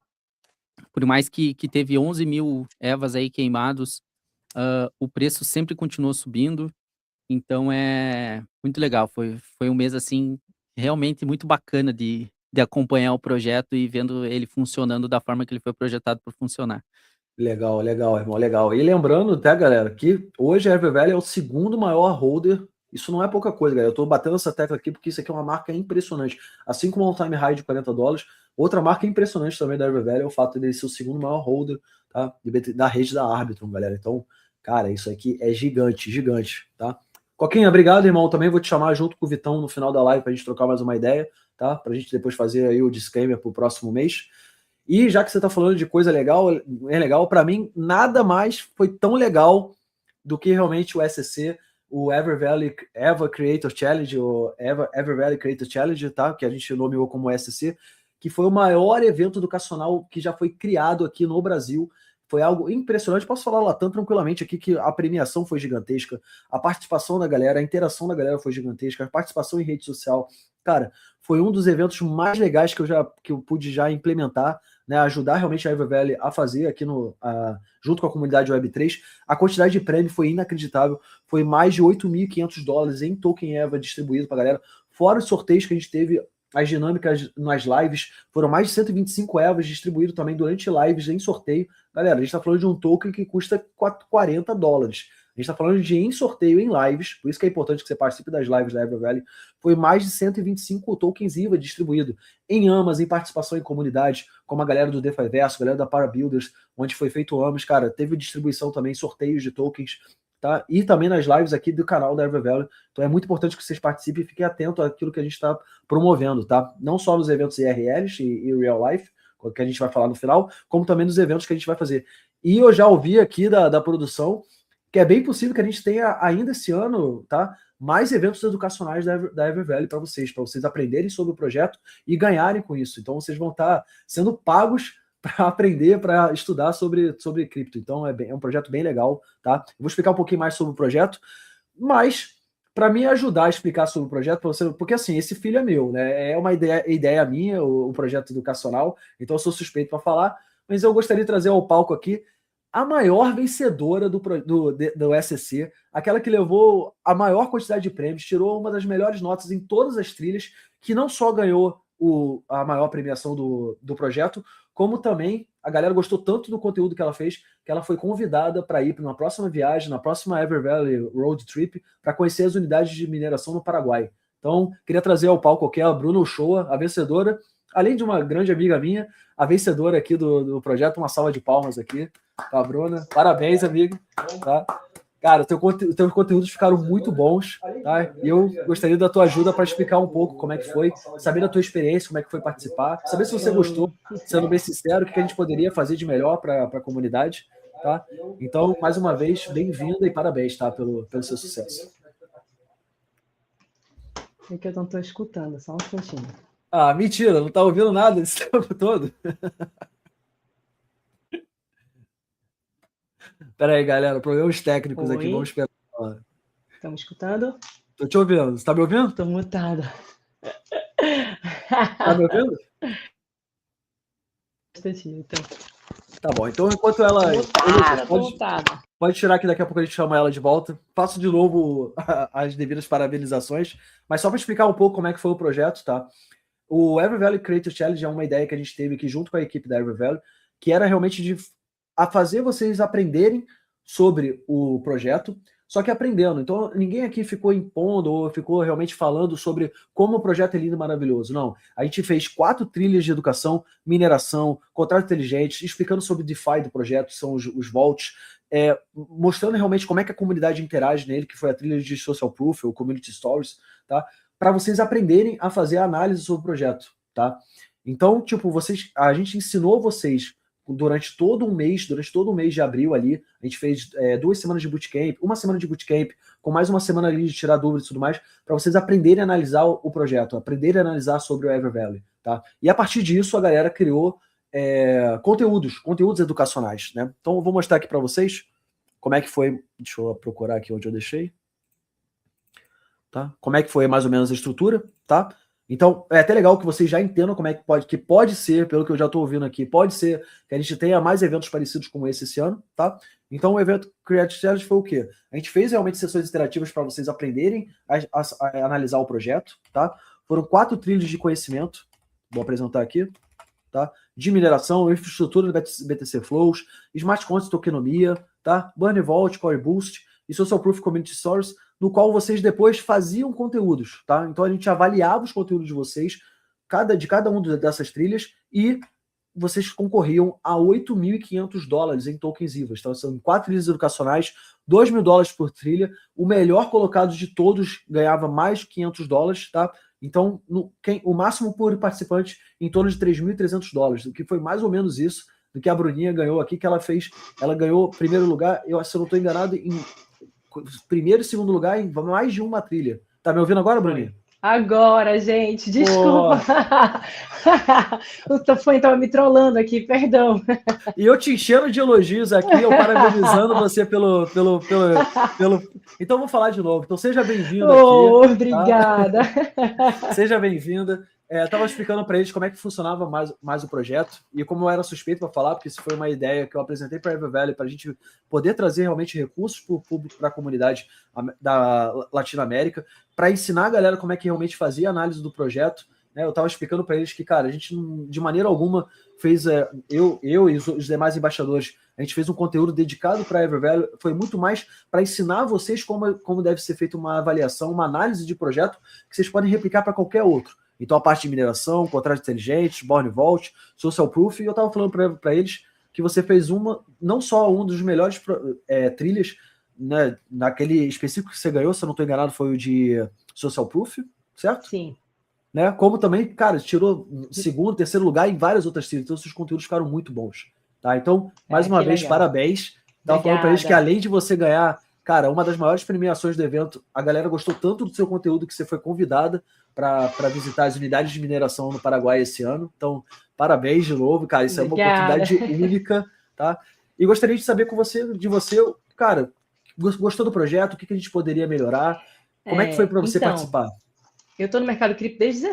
por mais que teve 11 mil Evas aí queimados, o preço sempre continuou subindo. Então é muito legal, foi um mês, assim, realmente muito bacana de acompanhar o projeto e vendo ele funcionando da forma que ele foi projetado para funcionar. Legal, legal, irmão, legal. E lembrando, tá, galera, que hoje a EverValue é o segundo maior holder. Isso não é pouca coisa, galera. Eu tô batendo essa tecla aqui porque isso aqui é uma marca impressionante. Assim como o all-time high de $40, outra marca impressionante também da EverValue é o fato de ser o segundo maior holder, tá, da rede da Arbitrum, galera. Então, cara, isso aqui é gigante, gigante, tá? Coquinha, obrigado, irmão. Também vou te chamar junto com o Vitão no final da live pra gente trocar mais uma ideia, tá? Pra gente depois fazer aí o disclaimer pro próximo mês. E já que você está falando de coisa legal, é legal, para mim, nada mais foi tão legal do que realmente o SC, o EverValue Eva Creator Challenge, o EverValue Creator Challenge, tá? Que a gente nomeou como SC, que foi o maior evento educacional que já foi criado aqui no Brasil. Foi algo impressionante. Posso falar Latam tranquilamente aqui que a premiação foi gigantesca, a participação da galera, a interação da galera foi gigantesca, a participação em rede social. Cara, foi um dos eventos mais legais que eu pude já implementar, né, ajudar realmente a EverValue a fazer aqui junto com a comunidade Web3. A quantidade de prêmio foi inacreditável, foi mais de $8.500 em token EVA distribuído para a galera, fora os sorteios que a gente teve, as dinâmicas nas lives, foram mais de 125 EVAs distribuídos também durante lives em sorteio. Galera, a gente está falando de um token que custa $40. A gente está falando de em sorteio em lives, por isso que é importante que você participe das lives da EverValue. Foi mais de 125 tokens EVA distribuído em AMAs, em participação em comunidades, como a galera do Defiverso, a galera da Parabuilders, onde foi feito AMAs, cara, teve distribuição também, sorteios de tokens, tá? E também nas lives aqui do canal da EverValue. Então é muito importante que vocês participem e fiquem atentos àquilo que a gente está promovendo, tá? Não só nos eventos IRLs e Real Life, que a gente vai falar no final, como também nos eventos que a gente vai fazer. E eu já ouvi aqui da produção que é bem possível que a gente tenha ainda esse ano, tá? Mais eventos educacionais da EverValue para vocês aprenderem sobre o projeto e ganharem com isso. Então vocês vão estar sendo pagos para aprender, para estudar sobre cripto. Então é um projeto bem legal, tá? Eu vou explicar um pouquinho mais sobre o projeto, mas para me ajudar a explicar sobre o projeto, pra você, porque assim, esse filho é meu, né? É uma ideia minha, o projeto educacional, então eu sou suspeito para falar, mas eu gostaria de trazer ao palco aqui a maior vencedora do SCC, aquela que levou a maior quantidade de prêmios, tirou uma das melhores notas em todas as trilhas, que não só ganhou a maior premiação do projeto, como também a galera gostou tanto do conteúdo que ela fez, que ela foi convidada para ir para uma próxima viagem, na próxima EverValue Road Trip, para conhecer as unidades de mineração no Paraguai. Então, queria trazer ao palco aqui a Bruna Uchoa, a vencedora, além de uma grande amiga minha, a vencedora aqui do projeto. Uma salva de palmas aqui para a Bruna. Parabéns, amiga. Tá? Cara, teus conteúdos ficaram muito bons, tá? E eu gostaria da tua ajuda para explicar um pouco como é que foi, saber da tua experiência, como é que foi participar, saber se você gostou, sendo bem sincero, o que a gente poderia fazer de melhor para a comunidade, tá? Então, mais uma vez, bem-vinda e parabéns, tá? Pelo seu sucesso. É que eu não estou escutando, só um instantinho. Ah, mentira, não tá ouvindo nada esse tempo todo? Pera aí, galera, problemas técnicos aqui, vamos esperar. Estão me escutando? Tô te ouvindo, você tá me ouvindo? Estou mutada. Tá me ouvindo? Então. Tá bom, então enquanto ela... Mutada. Pode tirar que daqui a pouco a gente chama ela de volta. Faço de novo as devidas parabenizações, mas só para explicar um pouco como é que foi o projeto, tá? O EverValue Creator Challenge é uma ideia que a gente teve aqui junto com a equipe da EverValue, que era realmente a fazer vocês aprenderem sobre o projeto, só que aprendendo. Então, ninguém aqui ficou impondo ou ficou realmente falando sobre como o projeto é lindo e maravilhoso. Não. A gente fez 4 trilhas de educação, mineração, contratos inteligentes, explicando sobre o DeFi do projeto, são os vaults, mostrando realmente como é que a comunidade interage nele, que foi a trilha de Social Proof, ou Community Stories, tá? Para vocês aprenderem a fazer a análise sobre o projeto, tá? Então, tipo, a gente ensinou vocês durante todo um mês de abril ali, a gente fez 2 semanas de bootcamp, uma semana de bootcamp, com mais uma semana ali de tirar dúvidas e tudo mais, para vocês aprenderem a analisar o projeto, aprenderem a analisar sobre o EverValue, tá? E a partir disso, a galera criou conteúdos educacionais, né? Então, eu vou mostrar aqui para vocês como é que foi, deixa eu procurar aqui onde eu deixei, tá? Como é que foi mais ou menos a estrutura, tá? Então, é até legal que vocês já entendam como é que pode ser, pelo que eu já estou ouvindo aqui, pode ser que a gente tenha mais eventos parecidos como esse ano, tá? Então, o evento Creative Challenge foi o quê? A gente fez realmente sessões interativas para vocês aprenderem a analisar o projeto, tá? Foram 4 trilhos de conhecimento, vou apresentar aqui, tá? De mineração, infraestrutura do BTC Flows, Smart Contracts, tokenomia, tá? Burn Vault, Core Boost e Social Proof Community Stories, no qual vocês depois faziam conteúdos, tá? Então a gente avaliava os conteúdos de vocês, de cada uma dessas trilhas, e vocês concorriam a $8.500 em tokens EVA. Então são 4 trilhas educacionais, $2.000 por trilha. O melhor colocado de todos ganhava mais $500, tá? Então o máximo por participante em torno de $3.300, o que foi mais ou menos isso do que a Bruninha ganhou aqui, que ela ganhou primeiro lugar, se eu não estou enganado, em primeiro e segundo lugar em mais de uma trilha. Tá me ouvindo agora, Bruninha? Agora, gente, desculpa. O Tofone estava me trollando aqui, perdão. E eu te enchendo de elogios aqui, eu parabenizando você pelo... Então, vou falar de novo. Então, seja bem-vinda aqui. Obrigada. Tá? Seja bem-vinda. Estava explicando para eles como é que funcionava mais o projeto, e como eu era suspeito para falar, porque isso foi uma ideia que eu apresentei para a EverValue, para a gente poder trazer realmente recursos para o público, para a comunidade da Latinoamérica, para ensinar a galera como é que realmente fazia a análise do projeto, né? Eu estava explicando para eles que, cara, a gente de maneira alguma fez, eu e os demais embaixadores, a gente fez um conteúdo dedicado para a EverValue, foi muito mais para ensinar vocês como deve ser feita uma avaliação, uma análise de projeto, que vocês podem replicar para qualquer outro. Então, a parte de mineração, contratos inteligentes, Burn Vault, Social Proof, e eu estava falando para eles que você fez não só um dos melhores trilhas, né, naquele específico que você ganhou, se eu não estou enganado, foi o de Social Proof, certo? Sim. Né? Como também, cara, tirou segundo, terceiro lugar em várias outras trilhas, então seus conteúdos ficaram muito bons. Tá? Então, mais uma vez, legal. Parabéns. Estava falando para eles que além de você ganhar, cara, uma das maiores premiações do evento, a galera gostou tanto do seu conteúdo que você foi convidada para visitar as unidades de mineração no Paraguai esse ano. Então, parabéns de novo, cara. Isso obrigada. É uma oportunidade única, tá? E gostaria de saber de você, cara, gostou do projeto? O que a gente poderia melhorar? Como é que foi para você Então, participar? eu estou no mercado cripto desde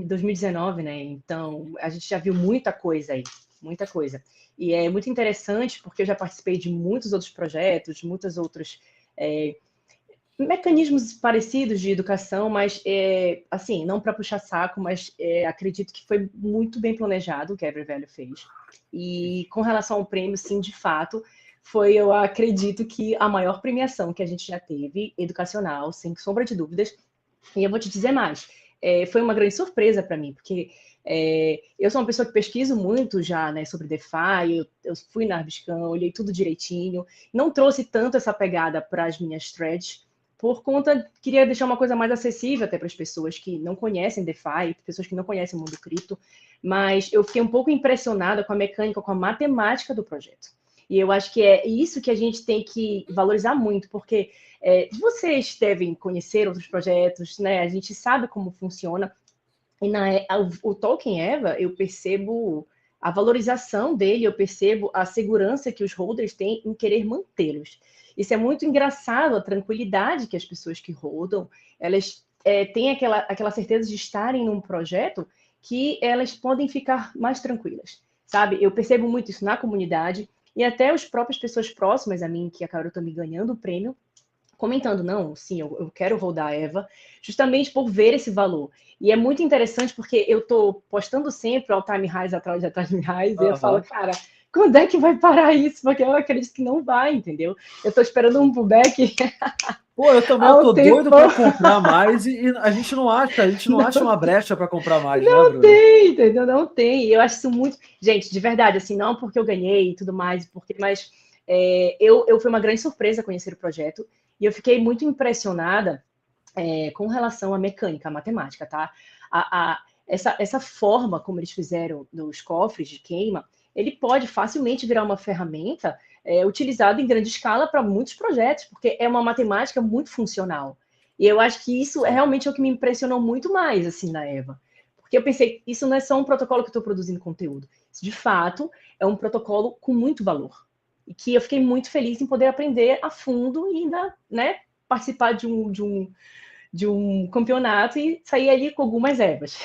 2019, né? Então, a gente já viu muita coisa aí, muita coisa. E é muito interessante porque eu já participei de muitos outros projetos, muitos outros mecanismos parecidos de educação, mas, assim, não para puxar saco, mas acredito que foi muito bem planejado o que a EverValue fez. E com relação ao prêmio, sim, de fato, foi, eu acredito que a maior premiação que a gente já teve, educacional, sem sombra de dúvidas. E eu vou te dizer mais, foi uma grande surpresa para mim, porque eu sou uma pessoa que pesquiso muito já, né, sobre DeFi, eu fui na Arbiscan, olhei tudo direitinho, não trouxe tanto essa pegada para as minhas threads, por conta, queria deixar uma coisa mais acessível até para as pessoas que não conhecem DeFi, pessoas que não conhecem o mundo cripto, mas eu fiquei um pouco impressionada com a mecânica, com a matemática do projeto. E eu acho que é isso que a gente tem que valorizar muito, porque vocês devem conhecer outros projetos, né? A gente sabe como funciona. E o token EVA, eu percebo a valorização dele, eu percebo a segurança que os holders têm em querer mantê-los. Isso é muito engraçado, a tranquilidade que as pessoas que rodam, elas têm aquela certeza de estarem num projeto que elas podem ficar mais tranquilas, sabe? Eu percebo muito isso na comunidade e até as próprias pessoas próximas a mim, que acabaram também ganhando o prêmio, comentando, não, sim, eu quero rodar a Eva, justamente por ver esse valor. E é muito interessante porque eu estou postando sempre all time highs atrás de time highs, e eu falo, cara, quando é que vai parar isso? Porque eu acredito que não vai, entendeu? Eu estou esperando um pullback. Pô, eu também tô doido para comprar mais e a gente não acha uma brecha para comprar mais, né, Bruno? Não tem, entendeu? Não tem. Eu acho isso muito. Gente, de verdade, assim, não porque eu ganhei e tudo mais, mas eu fui uma grande surpresa conhecer o projeto e eu fiquei muito impressionada com relação à mecânica, à matemática, tá? Essa forma como eles fizeram nos cofres de queima, ele pode facilmente virar uma ferramenta utilizada em grande escala para muitos projetos, porque é uma matemática muito funcional. E eu acho que isso é realmente o que me impressionou muito mais, assim, na EVA. Porque eu pensei, isso não é só um protocolo que eu estou produzindo conteúdo. Isso, de fato, é um protocolo com muito valor. E que eu fiquei muito feliz em poder aprender a fundo e ainda, né, participar de um campeonato e sair ali com algumas ervas.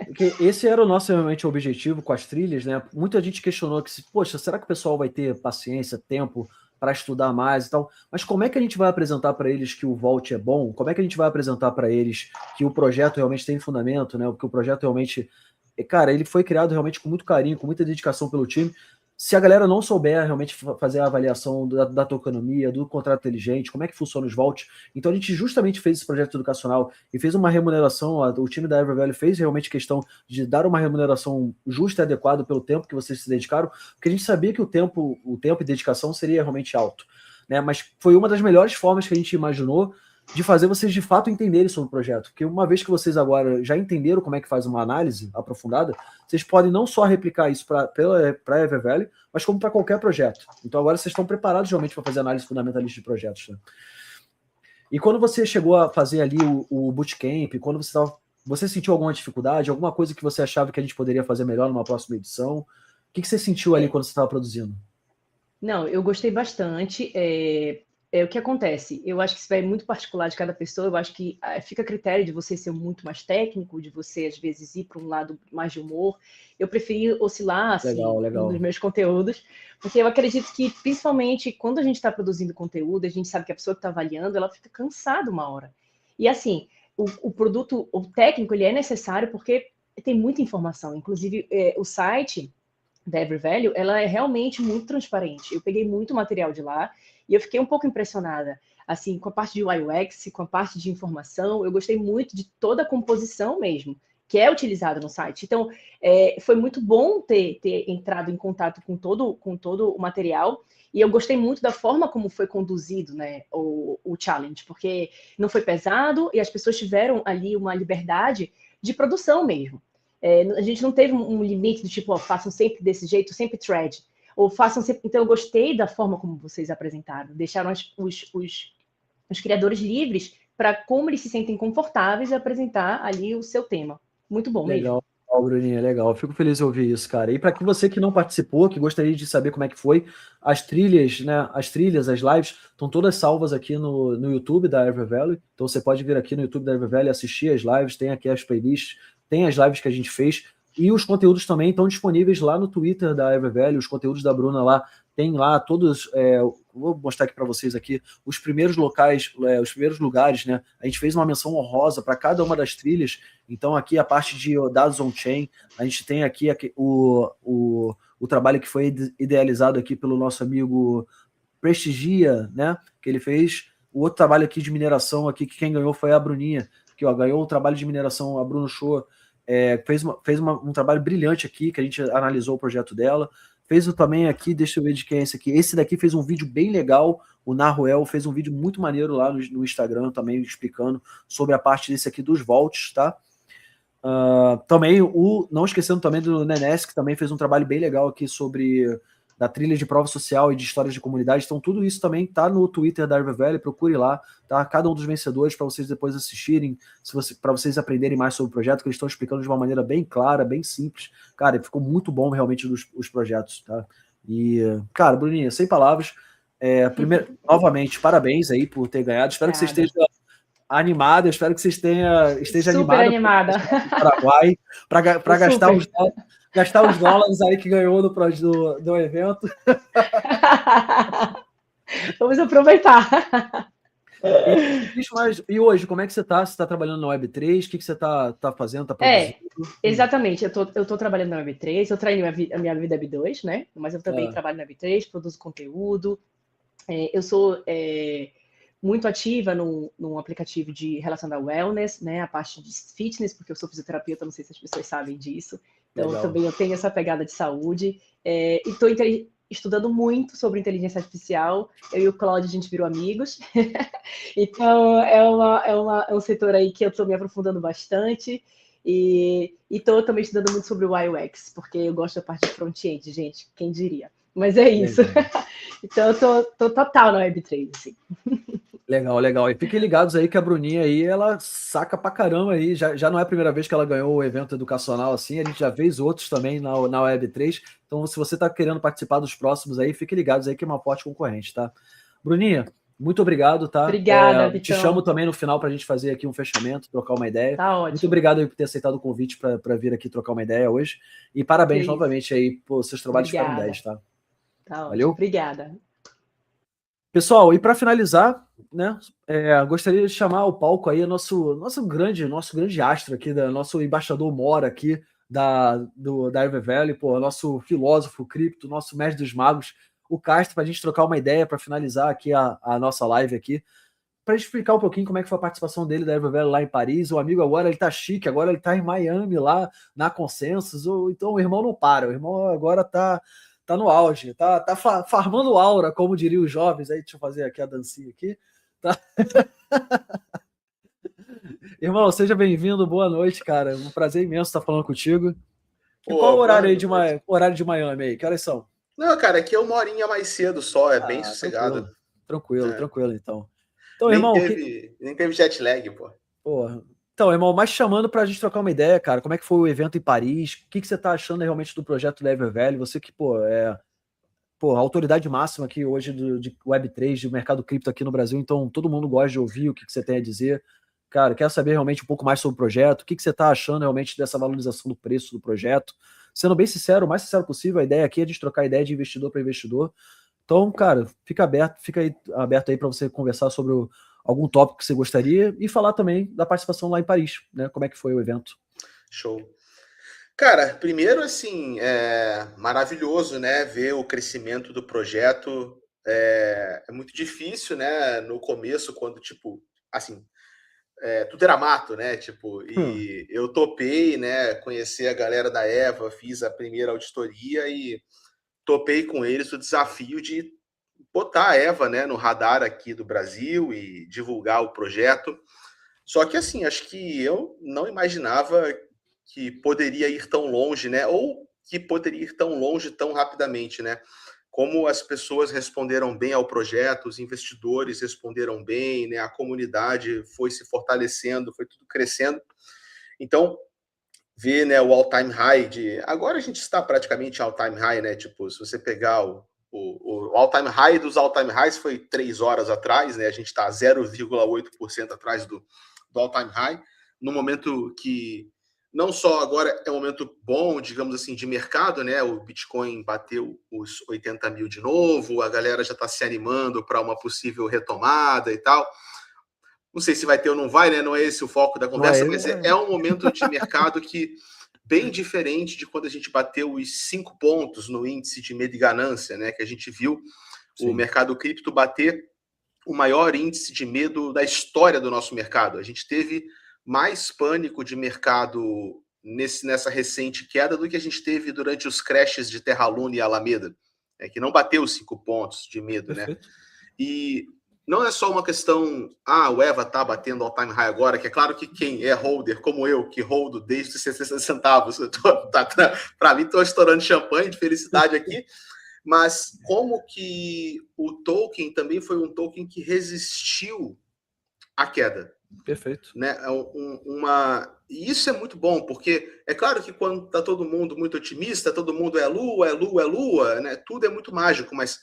Porque esse era o nosso realmente objetivo com as trilhas, né? Muita gente questionou que, poxa, será que o pessoal vai ter paciência, tempo para estudar mais e tal? Mas como é que a gente vai apresentar para eles que o Vault é bom? Como é que a gente vai apresentar para eles que o projeto realmente tem fundamento, né? Porque o projeto realmente, cara, ele foi criado realmente com muito carinho, com muita dedicação pelo time. Se a galera não souber realmente fazer a avaliação da tokenomia, do contrato inteligente, como é que funciona os vaults, então a gente justamente fez esse projeto educacional e fez uma remuneração, o time da EverValue fez realmente questão de dar uma remuneração justa e adequada pelo tempo que vocês se dedicaram, porque a gente sabia que o tempo e dedicação seria realmente alto, né? Mas foi uma das melhores formas que a gente imaginou de fazer vocês de fato entenderem sobre o projeto, porque uma vez que vocês agora já entenderam como é que faz uma análise aprofundada, vocês podem não só replicar isso para a EverValue, mas como para qualquer projeto. Então agora vocês estão preparados realmente para fazer análise fundamentalista de projetos. Né? E quando você chegou a fazer ali o bootcamp, quando você sentiu alguma dificuldade, alguma coisa que você achava que a gente poderia fazer melhor numa próxima edição? O que você sentiu ali quando você estava produzindo? Não, eu gostei bastante. O que acontece? Eu acho que isso vai muito particular de cada pessoa. Eu acho que fica a critério de você ser muito mais técnico, de você, às vezes, ir para um lado mais de humor. Eu preferi oscilar, assim, Legal. nos meus conteúdos, porque eu acredito que, principalmente, quando a gente está produzindo conteúdo, a gente sabe que a pessoa que está avaliando, ela fica cansada uma hora. E, assim, o produto, o técnico, ele é necessário porque tem muita informação. Inclusive, o site da EverValue, ela é realmente muito transparente. Eu peguei muito material de lá e eu fiquei um pouco impressionada, assim, com a parte de UI UX, com a parte de informação. Eu gostei muito de toda a composição mesmo, que é utilizada no site. Então, foi muito bom ter entrado em contato com todo o material. E eu gostei muito da forma como foi conduzido, né, o challenge, porque não foi pesado e as pessoas tiveram ali uma liberdade de produção mesmo. A gente não teve um limite do tipo, façam sempre desse jeito, sempre thread. Ou façam sempre. Então, eu gostei da forma como vocês apresentaram. Deixaram os criadores livres para como eles se sentem confortáveis em apresentar ali o seu tema. Muito bom Legal. mesmo. Legal, Bruninha, legal. Fico feliz em ouvir isso, cara. E para que você que não participou, que gostaria de saber como é que foi, as trilhas, né? As trilhas, as lives, estão todas salvas aqui no YouTube da EverValue. Então você pode vir aqui no YouTube da EverValue e assistir as lives, tem aqui as playlists, tem as lives que a gente fez. E os conteúdos também estão disponíveis lá no Twitter da EverValue, os conteúdos da Bruna lá, tem lá todos. Vou mostrar aqui para vocês aqui os primeiros locais, os primeiros lugares, né? A gente fez uma menção honrosa para cada uma das trilhas. Então, aqui a parte de dados on-chain, a gente tem aqui o trabalho que foi idealizado aqui pelo nosso amigo Prestigia, né? Que ele fez. O outro trabalho aqui de mineração, aqui, que quem ganhou foi a Bruninha, que ganhou o trabalho de mineração, a Bruno Show. Fez um trabalho brilhante aqui, que a gente analisou o projeto dela. Fez também aqui, deixa eu ver de quem é esse aqui. Esse daqui fez um vídeo bem legal. O Naruel fez um vídeo muito maneiro lá no Instagram também, explicando sobre a parte desse aqui dos vaults, tá? Também, não esquecendo também do Nenes, que também fez um trabalho bem legal aqui sobre da trilha de prova social e de histórias de comunidade. Então, tudo isso também tá no Twitter da EverValue, procure lá, tá? Cada um dos vencedores para vocês depois assistirem, para vocês aprenderem mais sobre o projeto, que eles estão explicando de uma maneira bem clara, bem simples. Cara, ficou muito bom realmente os projetos, tá? E, cara, Bruninha, sem palavras. Primeiro, novamente, parabéns aí por ter ganhado. Espero que você esteja animada, espero que você esteja super animada no Paraguai para gastar os dólares aí que ganhou do evento. Vamos aproveitar. E hoje, como é que você está? Você está trabalhando na Web3? O que você está fazendo? Está produzindo? Exatamente. Eu tô trabalhando na Web3, eu traio a minha vida Web2, né? Mas eu também trabalho na Web3, produzo conteúdo. Eu sou muito ativa num aplicativo relacionado ao wellness, né? A parte de fitness, porque eu sou fisioterapeuta, não sei se as pessoas sabem disso. Então, também eu tenho essa pegada de saúde. E estou estudando muito sobre inteligência artificial. Eu e o Cláudio, a gente virou amigos. Então, é um setor aí que eu estou me aprofundando bastante. E estou também estudando muito sobre o UX, porque eu gosto da parte de front-end, gente, quem diria. Mas é isso. Então, eu tô total na Web3, assim. Legal. E fiquem ligados aí que a Bruninha aí, ela saca pra caramba aí. Já não é a primeira vez que ela ganhou o evento educacional assim, a gente já fez outros também na Web3. Então, se você tá querendo participar dos próximos aí, fiquem ligados aí que é uma forte concorrente, tá? Bruninha, muito obrigado, tá? Obrigada, Vitão. Te chamo também no final pra gente fazer aqui um fechamento, trocar uma ideia. Tá ótimo. Muito obrigado aí por ter aceitado o convite para vir aqui trocar uma ideia hoje. E parabéns novamente aí por seus trabalhos ficaram 10, tá? Tá ótimo. Valeu? Obrigada. Pessoal, e para finalizar, né, gostaria de chamar ao palco aí nosso grande astro aqui, nosso embaixador mora aqui da EverValue, nosso filósofo cripto, nosso mestre dos magos, o Casta, para a gente trocar uma ideia para finalizar aqui a nossa live aqui, para explicar um pouquinho como é que foi a participação dele da EverValue lá em Paris. O amigo agora ele tá chique, agora ele tá em Miami lá na Consensus, então o irmão não para, o irmão agora tá no auge, tá farmando aura, como diriam os jovens. Aí, deixa eu fazer aqui a dancinha aqui. Tá? Irmão, seja bem-vindo, boa noite, cara. Um prazer imenso estar falando contigo. E qual o horário aí horário de Miami aí? Que horas são? Não, cara, aqui é 1 horinha mais cedo só, bem sossegado. Tranquilo, então. Então, nem irmão... Nem teve jet lag, pô. Porra. Então, irmão, mas chamando pra gente trocar uma ideia, cara, como é que foi o evento em Paris? O que você tá achando realmente do projeto da EverValue? Você que, a autoridade máxima aqui hoje de Web3, de mercado cripto aqui no Brasil, então todo mundo gosta de ouvir o que você tem a dizer. Cara, quero saber realmente um pouco mais sobre o projeto, o que você tá achando realmente dessa valorização do preço do projeto. Sendo bem sincero, o mais sincero possível, a ideia aqui é de trocar ideia de investidor para investidor. Então, cara, fica aberto aí para você conversar sobre algum tópico que você gostaria e falar também da participação lá em Paris, né? Como é que foi o evento? Show. Cara, primeiro, assim, maravilhoso, né? Ver o crescimento do projeto. É muito difícil, né? No começo, quando, tipo, assim, tudo era mato, né? Tipo, e eu topei, né? Conhecer a galera da EVA, fiz a primeira auditoria e topei com eles o desafio de botar a EVA, né, no radar aqui do Brasil e divulgar o projeto. Só que, assim, acho que eu não imaginava que poderia ir tão longe, né, ou que poderia ir tão longe tão rapidamente, né. Como as pessoas responderam bem ao projeto, os investidores responderam bem, né, a comunidade foi se fortalecendo, foi tudo crescendo. Então, ver, né, o all-time high agora a gente está praticamente all-time high, né? Tipo, se você pegar o all-time high dos all-time highs foi 3 horas atrás, né? A gente está 0,8% atrás do all-time high, no momento que não só agora é um momento bom, digamos assim, de mercado, né? O Bitcoin bateu os 80 mil de novo, a galera já está se animando para uma possível retomada e tal. Não sei se vai ter ou não vai, né? Não é esse o foco da conversa, mas é um momento de mercado que bem diferente de quando a gente bateu os 5 pontos no índice de medo e ganância, né? Que a gente viu o mercado cripto bater o maior índice de medo da história do nosso mercado. A gente teve mais pânico de mercado nessa recente queda do que a gente teve durante os crashes de Terra Luna e Alameda, que não bateu os 5 pontos de medo, Perfeito. né? E não é só uma questão, o EVA tá batendo all-time high agora, que é claro que quem é holder, como eu, que holdo desde os 60 centavos, para mim estou estourando champanhe de felicidade aqui, mas como que o token também foi um token que resistiu à queda. Perfeito. Né? E isso é muito bom, porque é claro que quando está todo mundo muito otimista, todo mundo é lua, né? Tudo é muito mágico, mas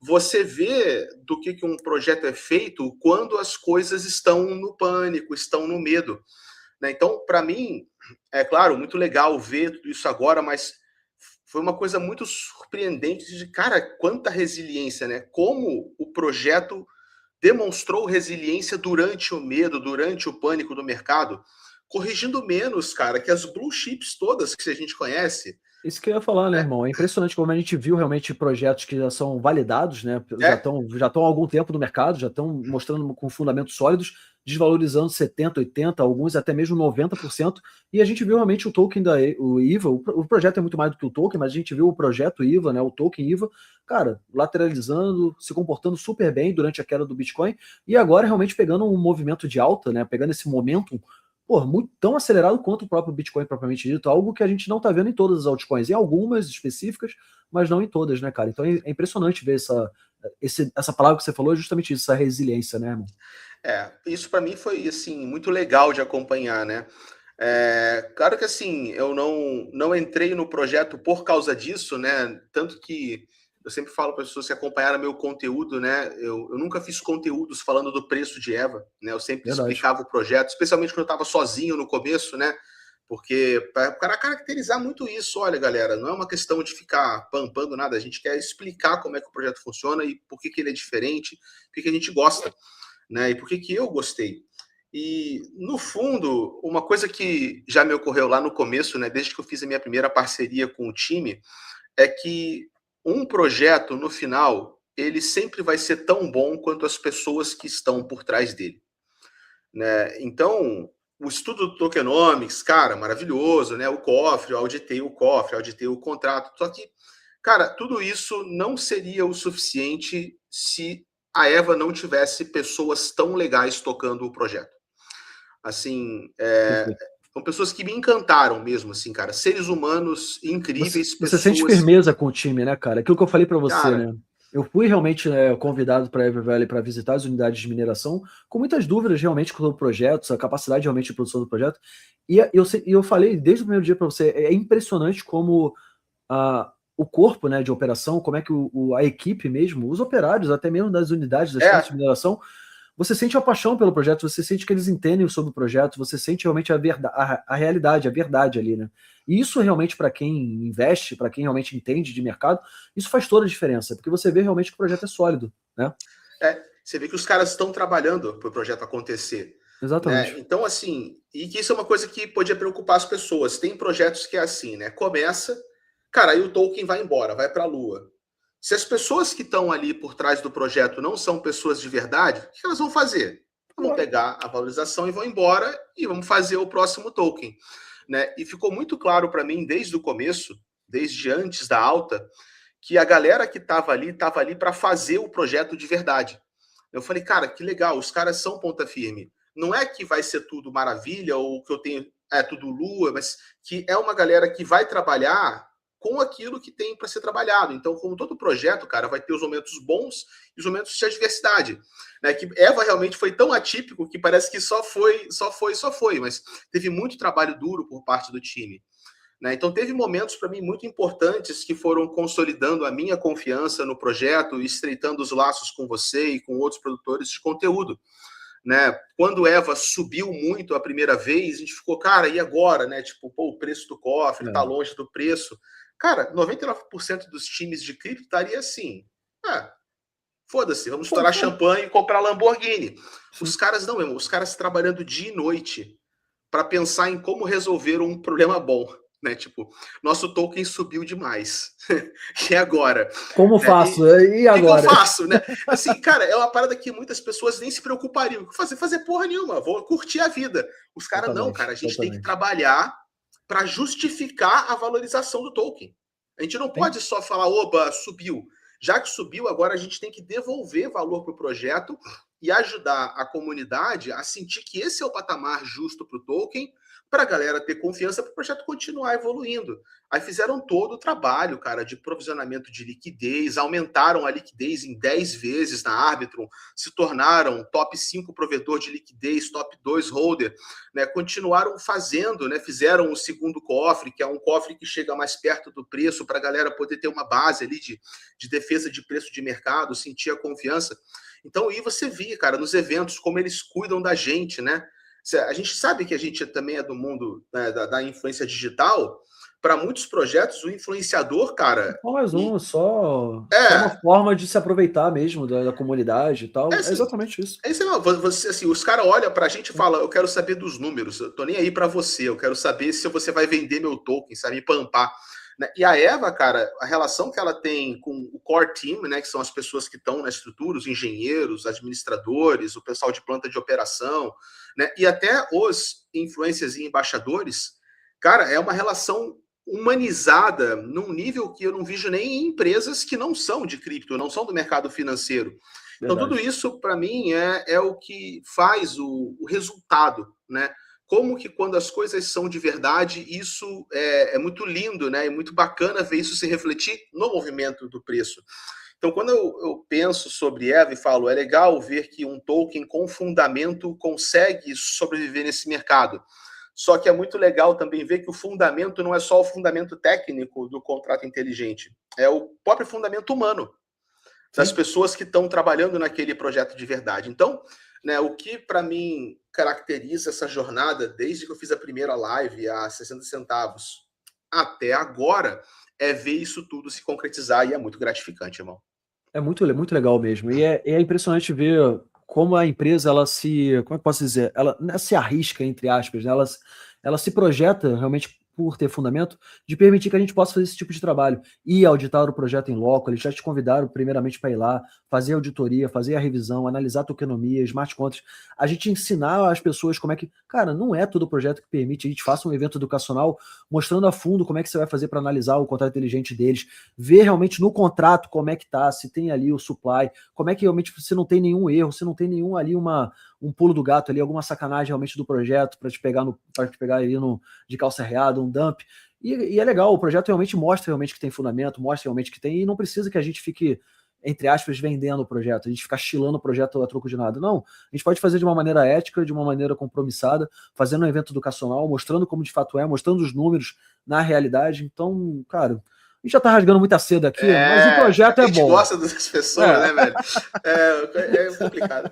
você vê do que um projeto é feito quando as coisas estão no pânico, estão no medo. Né? Então, para mim, é claro, muito legal ver tudo isso agora, mas foi uma coisa muito surpreendente de, cara, quanta resiliência, né? Como o projeto demonstrou resiliência durante o medo, durante o pânico do mercado, corrigindo menos, cara, que as blue chips todas que a gente conhece. Isso que eu ia falar, né, irmão? É impressionante como a gente viu realmente projetos que já são validados, né? Já estão há algum tempo no mercado, já estão mostrando com fundamentos sólidos, desvalorizando 70%, 80%, alguns até mesmo 90%. E a gente viu realmente o token o EVA, o projeto é muito mais do que o token, mas a gente viu o projeto EVA, né? O token EVA, cara, lateralizando, se comportando super bem durante a queda do Bitcoin, e agora realmente pegando um movimento de alta, né? Pegando esse momentum muito tão acelerado quanto o próprio Bitcoin propriamente dito, algo que a gente não tá vendo em todas as altcoins, em algumas específicas, mas não em todas, né, cara? Então é impressionante ver essa palavra que você falou, é justamente isso, essa resiliência, né, irmão? Isso para mim foi, assim, muito legal de acompanhar, né? Claro que, assim, eu não entrei no projeto por causa disso, né? Tanto que eu sempre falo para as pessoas que acompanharam meu conteúdo, né? Eu nunca fiz conteúdos falando do preço de EVA, né? Eu sempre explicava o projeto, especialmente quando eu estava sozinho no começo, né? Porque para caracterizar muito isso, olha, galera, não é uma questão de ficar pampando nada, a gente quer explicar como é que o projeto funciona e por que ele é diferente, por que a gente gosta, né? E por que eu gostei. E, no fundo, uma coisa que já me ocorreu lá no começo, né? Desde que eu fiz a minha primeira parceria com o time, é que um projeto, no final, ele sempre vai ser tão bom quanto as pessoas que estão por trás dele. Né? Então, o estudo do tokenomics, cara, maravilhoso, né? O cofre, eu auditei o cofre, auditei o contrato. Só que, cara, tudo isso não seria o suficiente se a EVA não tivesse pessoas tão legais tocando o projeto. Assim, são pessoas que me encantaram mesmo, assim, cara. Seres humanos incríveis, você sente firmeza com o time, né, cara? Aquilo que eu falei para você, cara, né? Eu fui realmente convidado para a EverValue para visitar as unidades de mineração, com muitas dúvidas realmente com o projeto, a capacidade realmente de produção do projeto. E eu falei desde o primeiro dia para você, é impressionante como o corpo, né, de operação, como é que a equipe mesmo, os operários, até mesmo das unidades, das plantas de mineração, você sente a paixão pelo projeto, você sente que eles entendem sobre o projeto, você sente realmente a realidade, a verdade ali, né? E isso realmente, para quem investe, para quem realmente entende de mercado, isso faz toda a diferença, porque você vê realmente que o projeto é sólido, né? Você vê que os caras estão trabalhando para o projeto acontecer. Exatamente. Né? Então, assim, e que isso é uma coisa que podia preocupar as pessoas. Tem projetos que é assim, né? Começa, cara, aí o token vai embora, vai para a lua. Se as pessoas que estão ali por trás do projeto não são pessoas de verdade, o que elas vão fazer? Vão pegar a valorização e vão embora e vamos fazer o próximo token. Né? E ficou muito claro para mim desde o começo, desde antes da alta, que a galera que estava ali para fazer o projeto de verdade. Eu falei, cara, que legal, os caras são ponta firme. Não é que vai ser tudo maravilha ou que eu tenho tudo lua, mas que é uma galera que vai trabalhar com aquilo que tem para ser trabalhado. Então, como todo projeto, cara, vai ter os momentos bons e os momentos de adversidade. Né? Que EVA realmente foi tão atípico que parece que só foi, mas teve muito trabalho duro por parte do time. Né? Então, teve momentos para mim muito importantes que foram consolidando a minha confiança no projeto, estreitando os laços com você e com outros produtores de conteúdo. Né? Quando o EVA subiu muito a primeira vez, a gente ficou, cara, e agora? Né? Tipo, pô, o preço do cofre está longe do preço. Cara, 99% dos times de cripto estaria assim, foda-se, vamos estourar champanhe e comprar Lamborghini. Os caras não, irmão, os caras trabalhando dia e noite para pensar em como resolver um problema bom. Né? Tipo, nosso token subiu demais. E agora? Como faço? E agora? O que eu faço, né? Assim, cara, é uma parada que muitas pessoas nem se preocupariam. Fazer porra nenhuma, vou curtir a vida. Os caras não, cara, a gente tem que trabalhar para justificar a valorização do token. A gente não pode só falar, oba, subiu. Já que subiu, agora a gente tem que devolver valor para o projeto e ajudar a comunidade a sentir que esse é o patamar justo para o token, para a galera ter confiança para o projeto continuar evoluindo. Aí fizeram todo o trabalho, cara, de provisionamento de liquidez, aumentaram a liquidez em 10 vezes na Arbitrum, se tornaram top 5 provedor de liquidez, top 2 holder, né? Continuaram fazendo, né? Fizeram o segundo cofre, que é um cofre que chega mais perto do preço, para a galera poder ter uma base ali de defesa de preço de mercado, sentir a confiança. Então, aí você via, cara, nos eventos, como eles cuidam da gente, né? A gente sabe que a gente também é do mundo, né, da influência digital. Para muitos projetos, o influenciador, cara... Só mais um, só uma forma de se aproveitar mesmo da comunidade e tal. Assim, é exatamente isso. É isso mesmo. Você, assim, os caras olham para a gente e falam, eu quero saber dos números, eu tô nem aí para você, eu quero saber se você vai vender meu token, sabe, me pampar. Né? E a EVA, cara, a relação que ela tem com o core team, né, que são as pessoas que estão na estrutura, os engenheiros, administradores, o pessoal de planta de operação, né, e até os influencers e embaixadores, cara, é uma relação humanizada num nível que eu não vejo nem em empresas que não são de cripto, não são do mercado financeiro. Então, tudo isso, para mim, é o que faz o resultado, né? Como que quando as coisas são de verdade, isso é muito lindo, né? É muito bacana ver isso se refletir no movimento do preço. Então, quando eu penso sobre EVA e falo, é legal ver que um token com fundamento consegue sobreviver nesse mercado. Só que é muito legal também ver que o fundamento não é só o fundamento técnico do contrato inteligente, é o próprio fundamento humano das pessoas que estão trabalhando naquele projeto de verdade. Então, né, o que para mim caracteriza essa jornada, desde que eu fiz a primeira live a 60 centavos até agora, é ver isso tudo se concretizar, e é muito gratificante, irmão. É muito legal mesmo. E é impressionante ver como a empresa, ela se, como é que eu posso dizer? Ela se arrisca, entre aspas, né? Ela se projeta realmente por ter fundamento, de permitir que a gente possa fazer esse tipo de trabalho. E auditar o projeto em loco, eles já te convidaram primeiramente para ir lá, fazer a auditoria, fazer a revisão, analisar a tokenomia, smart contracts, a gente ensinar as pessoas como é que... Cara, não é todo projeto que permite, a gente faça um evento educacional mostrando a fundo como é que você vai fazer para analisar o contrato inteligente deles, ver realmente no contrato como é que tá, se tem ali o supply, como é que realmente você não tem nenhum erro, você não tem nenhum ali um pulo do gato ali, alguma sacanagem realmente do projeto para te pegar ali de calça arreada, um dump. E é legal, o projeto realmente mostra realmente que tem fundamento, mostra realmente que tem, e não precisa que a gente fique, entre aspas, vendendo o projeto, a gente ficar chilando o projeto a troco de nada. Não, a gente pode fazer de uma maneira ética, de uma maneira compromissada, fazendo um evento educacional, mostrando como de fato é, mostrando os números na realidade. Então, cara, a gente já tá rasgando muita seda aqui, mas o projeto é bom. A gente gosta dessas pessoas, né, velho? É complicado.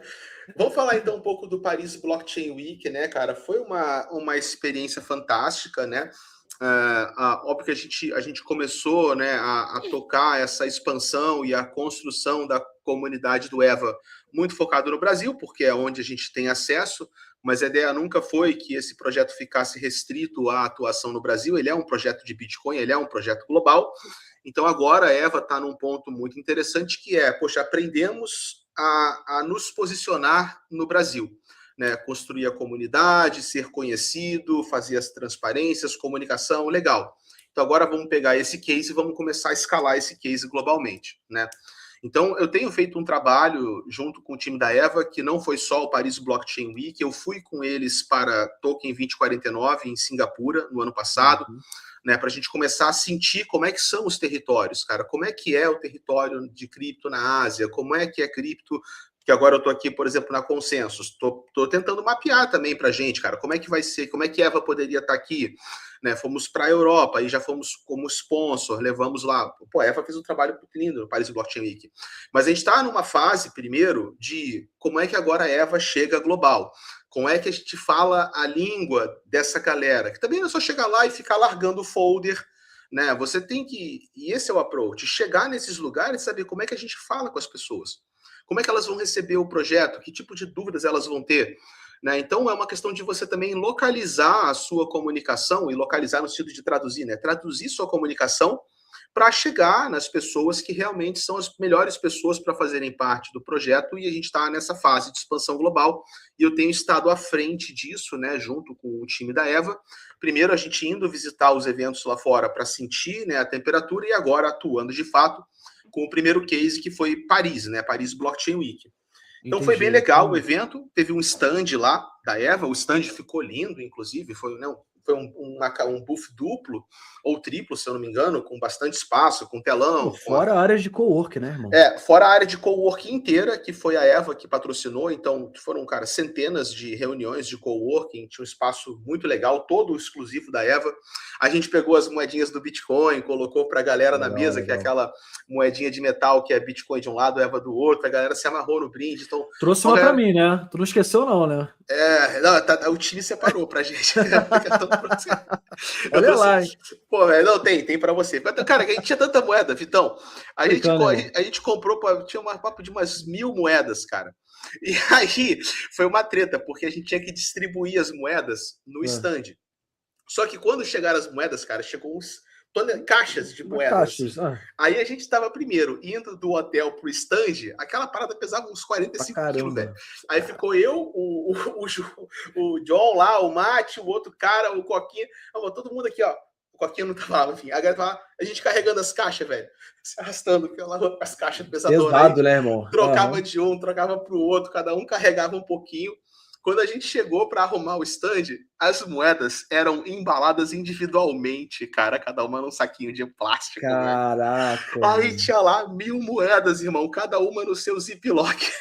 Vamos falar então um pouco do Paris Blockchain Week, né, cara? Foi uma experiência fantástica, né? Óbvio que a gente começou, né, a tocar essa expansão e a construção da comunidade do EVA muito focado no Brasil, porque é onde a gente tem acesso, mas a ideia nunca foi que esse projeto ficasse restrito à atuação no Brasil. Ele é um projeto de Bitcoin, ele é um projeto global. Então agora a EVA está num ponto muito interessante, que é, poxa, aprendemos a nos posicionar no Brasil, né? Construir a comunidade, ser conhecido, fazer as transparências, comunicação, legal. Então agora vamos pegar esse case e vamos começar a escalar esse case globalmente, né? Então, eu tenho feito um trabalho junto com o time da EVA, que não foi só o Paris Blockchain Week, eu fui com eles para Token 2049 em Singapura, no ano passado, né, para a gente começar a sentir como é que são os territórios, cara, como é que é o território de cripto na Ásia, como é que é cripto, que agora eu estou aqui, por exemplo, na Consensus, estou tentando mapear também para a gente, cara, como é que vai ser, como é que a EVA poderia estar aqui, né, fomos para a Europa, aí já fomos como sponsor, levamos lá, pô, a EVA fez um trabalho muito lindo no Paris Blockchain Week, mas a gente está numa fase, primeiro, de como é que agora a EVA chega global, como é que a gente fala a língua dessa galera, que também não é só chegar lá e ficar largando o folder, né, você tem que, e esse é o approach, chegar nesses lugares e saber como é que a gente fala com as pessoas, como é que elas vão receber o projeto, que tipo de dúvidas elas vão ter, né? Então, é uma questão de você também localizar a sua comunicação, e localizar no sentido de traduzir, né? Traduzir sua comunicação para chegar nas pessoas que realmente são as melhores pessoas para fazerem parte do projeto, e a gente está nessa fase de expansão global, e eu tenho estado à frente disso, né, junto com o time da EVA. Primeiro, a gente indo visitar os eventos lá fora para sentir, né, a temperatura, e agora atuando de fato com o primeiro case, que foi Paris, né, Paris Blockchain Week. Então foi bem legal o evento, teve um stand lá da EVA, o stand ficou lindo, inclusive, foi um booth duplo ou triplo, se eu não me engano, com bastante espaço, com telão. Fora a área de co-work, né, irmão? Fora a área de co-work inteira, que foi a EVA que patrocinou, então foram, cara, centenas de reuniões de co-working, tinha um espaço muito legal, todo exclusivo da EVA. A gente pegou as moedinhas do Bitcoin, colocou pra galera na mesa, que é aquela moedinha de metal que é Bitcoin de um lado, EVA do outro, a galera se amarrou no brinde. Então, trouxe uma pra mim, né? Tu não esqueceu não, né? O time separou pra gente. Olha lá, hein? Pô, não, tem pra você. Cara, a gente tinha tanta moeda, Vitão. A gente comprou, tinha uma papo de umas 1000 moedas, cara. E aí foi uma treta, porque a gente tinha que distribuir as moedas no stand. Só que quando chegaram as moedas, cara, chegou caixas de moedas. Aí a gente estava primeiro indo do hotel pro stand, aquela parada pesava uns 45 quilos, velho. Aí ficou eu, o John lá, o Mate, o outro cara, o Coquinha, todo mundo aqui, ó. O Coquinha não tava, enfim. A gente carregando as caixas, velho, se arrastando com as caixas pesadoras. Pesado, né, irmão? Trocava de um, trocava pro outro, cada um carregava um pouquinho. Quando a gente chegou para arrumar o stand, as moedas eram embaladas individualmente, cara, cada uma num saquinho de plástico. Caraca! Né? Aí tinha lá 1000 moedas, irmão, cada uma no seu ziplock.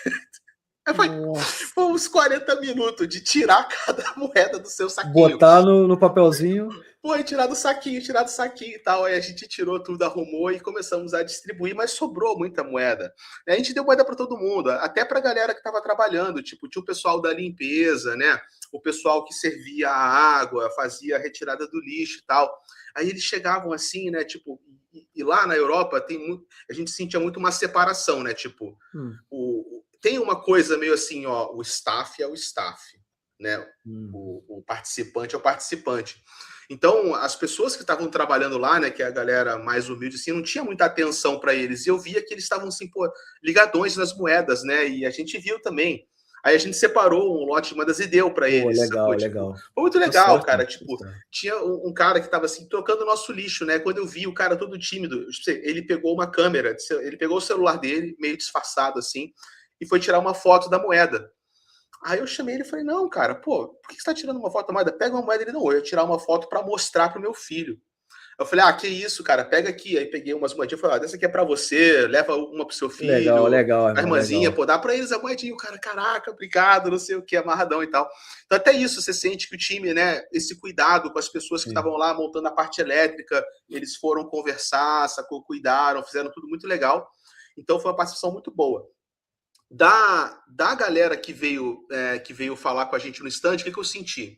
Foi uns 40 minutos de tirar cada moeda do seu saquinho. Botar no papelzinho. Pô, e tirar do saquinho e tal. Aí a gente tirou tudo, arrumou e começamos a distribuir, mas sobrou muita moeda. A gente deu moeda para todo mundo, até para a galera que estava trabalhando. Tipo, tinha o pessoal da limpeza, né? O pessoal que servia a água, fazia a retirada do lixo e tal. Aí eles chegavam assim, né? Tipo, e lá na Europa a gente sentia muito uma separação, né? Tipo, tem uma coisa meio assim, ó, o staff é o staff, né? O participante é o participante. Então, as pessoas que estavam trabalhando lá, né, que é a galera mais humilde, assim, não tinha muita atenção para eles. E eu via que eles estavam, assim, ligadões nas moedas, né? E a gente viu também. Aí a gente separou um lote de moedas e deu para eles. Legal, tipo, legal. Foi muito legal, certo, cara. Tipo, tinha um cara que estava, assim, trocando o nosso lixo, né? Quando eu vi o cara todo tímido, ele pegou uma câmera, ele pegou o celular dele, meio disfarçado, assim, e foi tirar uma foto da moeda. Aí eu chamei ele e falei, não, cara, pô, por que você tá tirando uma foto da moeda? Pega uma moeda. Ele, não, eu ia tirar uma foto para mostrar pro meu filho. Eu falei, que isso, cara, pega aqui. Aí peguei umas moedinhas e falei, dessa aqui é para você, leva uma pro seu filho. Legal. A irmãzinha, pô, dá para eles a moedinha. O cara, caraca, obrigado, não sei o que, amarradão e tal. Então até isso, você sente que o time, né, esse cuidado com as pessoas que estavam lá montando a parte elétrica, eles foram conversar, sacou, cuidaram, fizeram tudo muito legal. Então foi uma participação muito boa. Da galera que veio falar com a gente no stand, o que eu senti?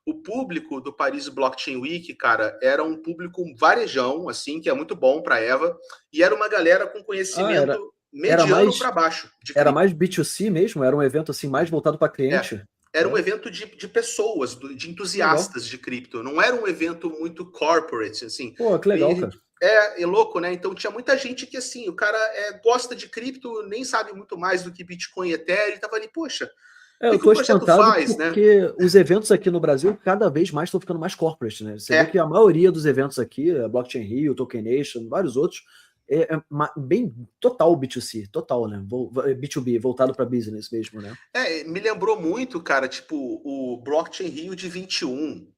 O público do Paris Blockchain Week, cara, era um público varejão, assim, que é muito bom para a EVA, e era uma galera com conhecimento mediano para baixo. Era mais B2C mesmo? Era um evento assim mais voltado para cliente? Era um evento de pessoas, de entusiastas de cripto. Não era um evento muito corporate, assim. Pô, que legal, cara. É louco, né? Então tinha muita gente que, assim, o cara gosta de cripto, nem sabe muito mais do que Bitcoin e Ether, e tava ali, poxa, eu tô espantado porque, né, os eventos aqui no Brasil cada vez mais estão ficando mais corporate, né? Você vê que a maioria dos eventos aqui, a Blockchain Rio, Token Nation, vários outros, bem total B2C, total, né? B2B, voltado para business mesmo, né? Me lembrou muito, cara, tipo, o Blockchain Rio de 21,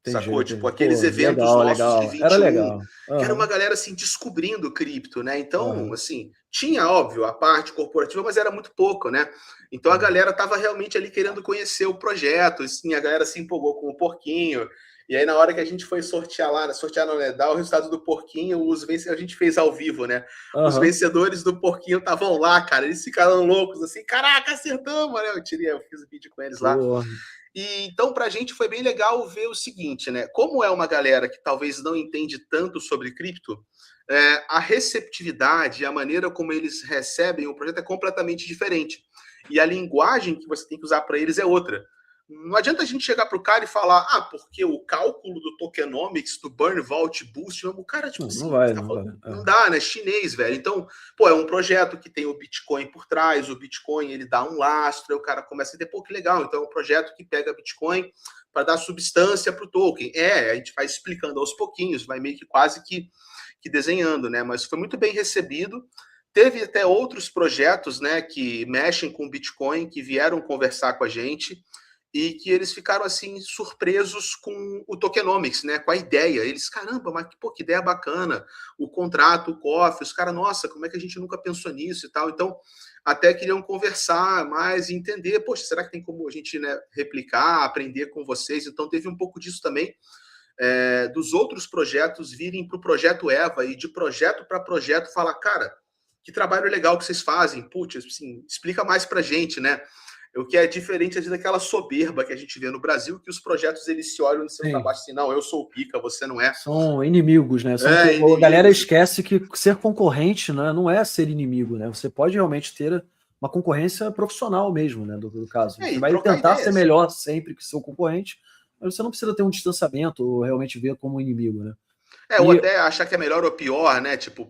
sacou? Entendi. Tipo, aqueles eventos Legal, nossos de legal. Era 21, legal. que era uma galera, assim, descobrindo cripto, né? Então, Aham. assim, tinha, óbvio, a parte corporativa, mas era muito pouco, né? Então a galera tava realmente ali querendo conhecer o projeto, assim, a galera se empolgou com o porquinho. E aí, na hora que a gente foi sortear lá, dar o resultado do porquinho, a gente fez ao vivo, né? Os Aham. vencedores do porquinho estavam lá, cara. Eles ficaram loucos, assim, caraca, acertamos, né? Eu fiz o vídeo com eles lá. Pô, E então, pra gente foi bem legal ver o seguinte, né? Como é uma galera que talvez não entende tanto sobre cripto, a receptividade, a maneira como eles recebem o projeto é completamente diferente. E a linguagem que você tem que usar para eles é outra. Não adianta a gente chegar pro cara e falar, porque o cálculo do tokenomics, do burn, vault, boost, o cara, tipo assim, não vai. não dá, né? Chinês, velho. Então, é um projeto que tem o Bitcoin por trás, o Bitcoin ele dá um lastro, aí o cara começa a entender, pô, que legal. Então, é um projeto que pega Bitcoin para dar substância pro token. A gente vai explicando aos pouquinhos, vai meio que quase que desenhando, né? Mas foi muito bem recebido. Teve até outros projetos, né, que mexem com Bitcoin, que vieram conversar com a gente e que eles ficaram assim surpresos com o tokenomics, né, com a ideia. Eles, caramba, mas que ideia bacana, o contrato, o cofre, os caras, nossa, como é que a gente nunca pensou nisso e tal. Então, até queriam conversar mais e entender, poxa, será que tem como a gente, né, replicar, aprender com vocês? Então, teve um pouco disso também, dos outros projetos virem para o projeto EVA e de projeto para projeto falar, cara, que trabalho legal que vocês fazem, putz, assim, explica mais para a gente, né? O que é diferente daquela soberba que a gente vê no Brasil, que os projetos eles se olham no seu trabalho assim, não, eu sou o pica, você não é. São inimigos, né? inimigos. A galera esquece que ser concorrente, né, não é ser inimigo, né? Você pode realmente ter uma concorrência profissional mesmo, né, do caso. Você vai tentar ser melhor sempre que seu concorrente, mas você não precisa ter um distanciamento ou realmente ver como inimigo, né? Ou até achar que é melhor ou pior, né? Tipo,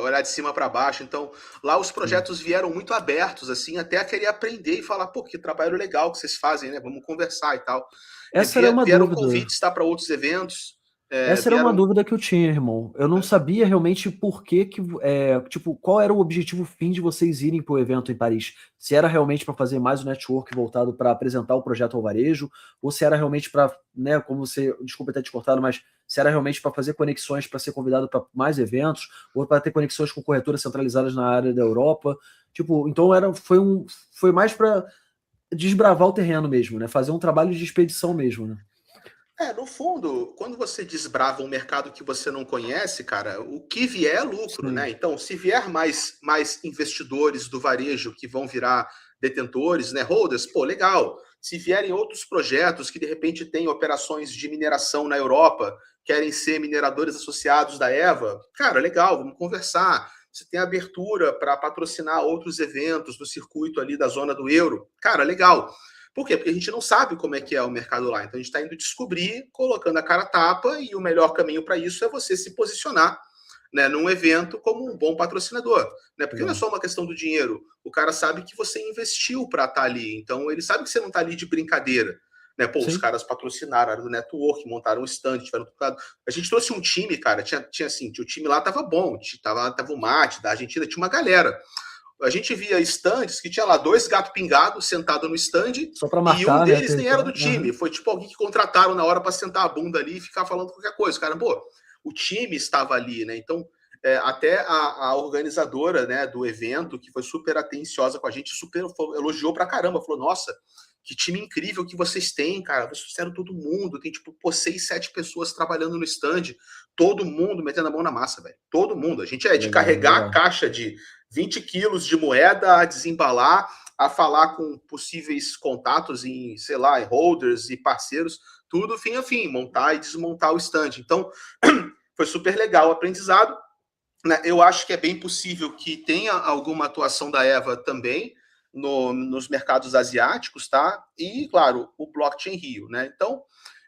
olhar de cima para baixo. Então, lá os projetos vieram muito abertos, assim, até a querer aprender e falar, pô, que trabalho legal que vocês fazem, né? Vamos conversar e tal. Essa era uma vieram dúvida. Convites para outros eventos. Essa era uma dúvida que eu tinha, irmão. Eu não sabia realmente por que tipo, qual era o objetivo fim de vocês irem para o evento em Paris. Se era realmente para fazer mais um network voltado para apresentar o projeto ao varejo, ou se era realmente para, né, como você, desculpa ter te cortado, mas se era realmente para fazer conexões para ser convidado para mais eventos, ou para ter conexões com corretoras centralizadas na área da Europa. Tipo, então foi mais para desbravar o terreno mesmo, né? Fazer um trabalho de expedição mesmo, né? No fundo, quando você desbrava um mercado que você não conhece, cara, o que vier é lucro, né? Então, se vier mais investidores do varejo que vão virar detentores, né, holders, pô, legal. Se vierem outros projetos que de repente têm operações de mineração na Europa, querem ser mineradores associados da EVA, cara, legal, vamos conversar. Se tem abertura para patrocinar outros eventos do circuito ali da zona do euro, cara, legal. Por quê? Porque a gente não sabe como é que é o mercado lá. Então a gente está indo descobrir, colocando a cara a tapa, e o melhor caminho para isso é você se posicionar, né, num evento como um bom patrocinador. Né? Porque não é só uma questão do dinheiro. O cara sabe que você investiu para estar ali. Então ele sabe que você não está ali de brincadeira. Né? Pô, os caras patrocinaram, era do network, montaram um stand, tiveram tocado. A gente trouxe um time, cara, tinha assim, o time lá tava bom, tava o Mate, da Argentina, tinha uma galera. A gente via estandes que tinha lá 2 gatos pingados sentados no stand, só para marcar, e um deles né, nem era do time. Foi tipo alguém que contrataram na hora para sentar a bunda ali e ficar falando qualquer coisa. Cara, pô, o time estava ali, né? Então, até a organizadora, né, do evento, que foi super atenciosa com a gente, super elogiou pra caramba. Falou, nossa, que time incrível que vocês têm, cara. Vocês fizeram todo mundo. Tem, tipo, 6, 7 pessoas trabalhando no stand. Todo mundo metendo a mão na massa, velho. Todo mundo. A gente de carregar a caixa de 20 quilos de moeda, a desembalar, a falar com possíveis contatos em, sei lá, holders e parceiros, tudo fim a fim, montar e desmontar o stand. Então, foi super legal o aprendizado. Né? Eu acho que é bem possível que tenha alguma atuação da EVA também nos mercados asiáticos, tá? E, claro, o Blockchain Rio, né? Então,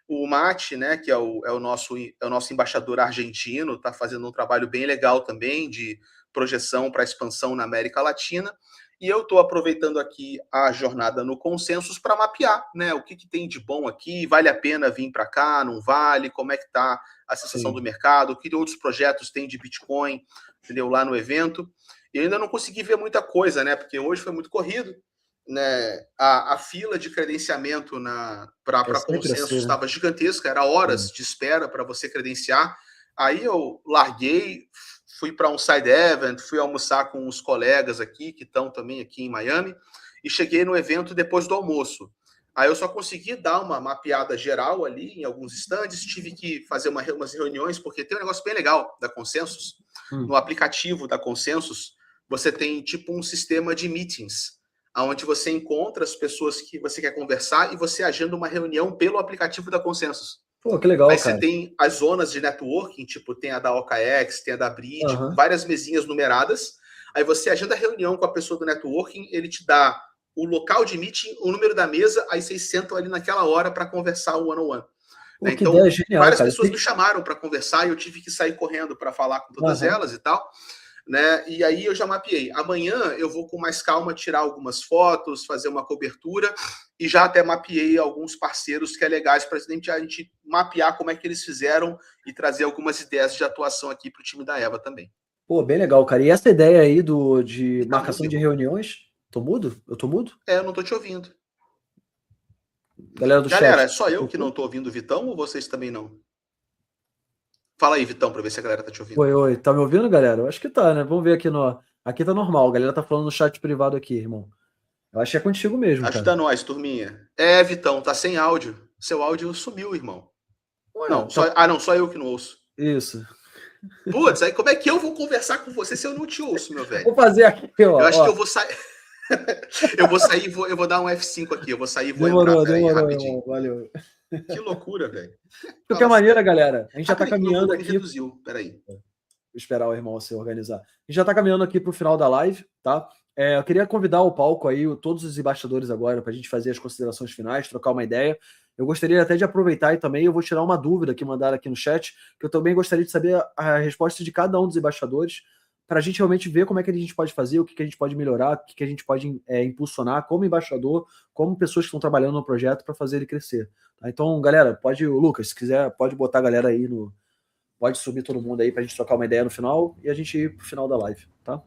o Mate, né, que é o nosso embaixador argentino, está fazendo um trabalho bem legal também de projeção para expansão na América Latina. E eu estou aproveitando aqui a jornada no Consensus para mapear, né, o que tem de bom aqui, vale a pena vir para cá, não vale, como é que está a sensação do mercado, que outros projetos tem de Bitcoin entendeu? Lá no evento. E eu ainda não consegui ver muita coisa, né? Porque hoje foi muito corrido, né? A fila de credenciamento para consenso estava gigantesca, era horas de espera para você credenciar. Aí eu larguei, fui para um side event, fui almoçar com os colegas aqui, que estão também aqui em Miami, e cheguei no evento depois do almoço. Aí eu só consegui dar uma mapeada geral ali em alguns stands, tive que fazer umas reuniões, porque tem um negócio bem legal da Consensus. No aplicativo da Consensus, você tem tipo um sistema de meetings, onde você encontra as pessoas que você quer conversar e você agenda uma reunião pelo aplicativo da Consensus. Pô, que legal, Aí cara. você tem as zonas de networking, tipo, tem a da OKX, tem a da Abril, várias mesinhas numeradas. Aí você agenda a reunião com a pessoa do networking, ele te dá o local de meeting, o número da mesa, aí vocês sentam ali naquela hora para conversar o one-on-one. Né? Então, genial, várias pessoas me chamaram para conversar e eu tive que sair correndo para falar com todas elas e tal. Né? E aí eu já mapeei. Amanhã eu vou com mais calma tirar algumas fotos, fazer uma cobertura e já até mapeei alguns parceiros que é legais para a gente mapear como é que eles fizeram e trazer algumas ideias de atuação aqui para o time da EVA também. Pô, bem legal, cara. E essa ideia aí de marcação de reuniões? Tô mudo? Eu tô mudo? Eu não tô te ouvindo. Galera do chat. Galera, é só eu que não tô ouvindo o Vitão ou vocês também não? Fala aí, Vitão, para ver se a galera tá te ouvindo. Oi. Tá me ouvindo, galera? Eu acho que tá, né? Vamos ver aqui no... Aqui tá normal. A galera tá falando no chat privado aqui, irmão. Eu acho que é contigo mesmo, Acho que cara. tá nós, turminha. Vitão, tá sem áudio. Seu áudio sumiu, irmão. Ué, não, só eu que não ouço. Isso. Putz, aí como é que eu vou conversar com você se eu não te ouço, meu velho? Vou fazer aqui, ó. Eu acho que eu vou sair. Eu vou sair, eu vou dar um F5 aqui. Eu vou sair e vou demorou, entrar. Demorou, rapidinho. Irmão, valeu. Que loucura, velho. De qualquer maneira, galera, a gente já tá caminhando aqui. Reduziu, peraí. Vou esperar o irmão se organizar. A gente já tá caminhando aqui pro final da live, tá? Eu queria convidar ao palco aí todos os embaixadores agora para a gente fazer as considerações finais, trocar uma ideia. Eu gostaria até de aproveitar e também eu vou tirar uma dúvida que mandaram aqui no chat, que eu também gostaria de saber a resposta de cada um dos embaixadores, para a gente realmente ver como é que a gente pode fazer, o que a gente pode melhorar, o que a gente pode impulsionar como embaixador, como pessoas que estão trabalhando no projeto para fazer ele crescer. Tá? Então, galera, Lucas, se quiser, pode botar a galera aí pode subir todo mundo aí para a gente trocar uma ideia no final e a gente ir pro final da live, tá?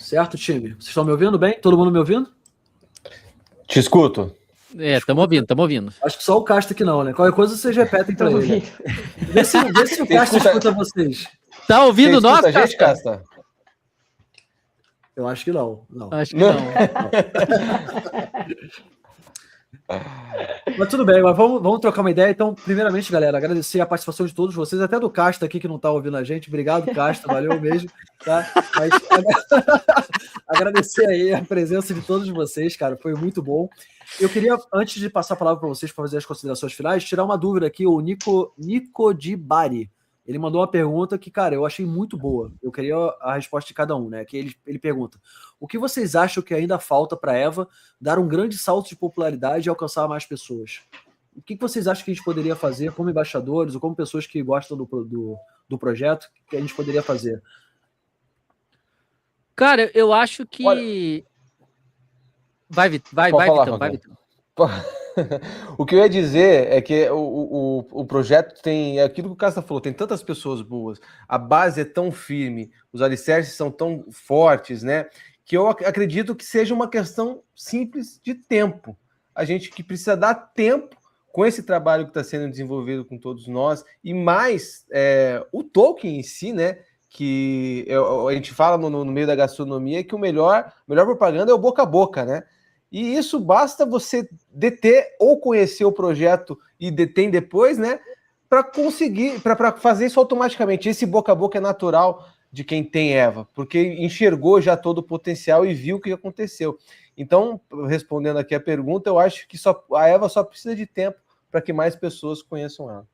Certo, time? Vocês estão me ouvindo bem? Todo mundo me ouvindo? Te escuto. Estamos ouvindo. Acho que só o Casta que não, né? Qualquer coisa vocês repetem para ele. Vê se o Casta escuta vocês. Tá ouvindo nós, Casta? Gente, Casta? Eu acho que não. Acho que não. Mas tudo bem, mas vamos trocar uma ideia. Então, primeiramente, galera, agradecer a participação de todos vocês, até do Casta aqui que não está ouvindo a gente. Obrigado, Casta, valeu mesmo. Tá? Mas agradecer aí a presença de todos vocês, cara, foi muito bom. Eu queria, antes de passar a palavra para vocês para fazer as considerações finais, tirar uma dúvida aqui, o Nico de Bari. Ele mandou uma pergunta que, cara, eu achei muito boa. Eu queria a resposta de cada um, né? Que ele pergunta: o que vocês acham que ainda falta para a EVA dar um grande salto de popularidade e alcançar mais pessoas? O que vocês acham que a gente poderia fazer como embaixadores ou como pessoas que gostam do projeto, que a gente poderia fazer? Cara, eu acho que... Olha... Vai, Vitão. O que eu ia dizer é que o projeto tem aquilo que o Casta falou, tem tantas pessoas boas, a base é tão firme, os alicerces são tão fortes, né? Que eu acredito que seja uma questão simples de tempo. A gente que precisa dar tempo com esse trabalho que está sendo desenvolvido com todos nós, e mais o token em si, né? Que a gente fala no meio da gastronomia que o melhor propaganda é o boca a boca, né? E isso basta você deter ou conhecer o projeto e detém depois, né? Para conseguir, para fazer isso automaticamente. Esse boca a boca é natural de quem tem EVA, porque enxergou já todo o potencial e viu o que aconteceu. Então, respondendo aqui a pergunta, eu acho que a EVA só precisa de tempo para que mais pessoas conheçam ela.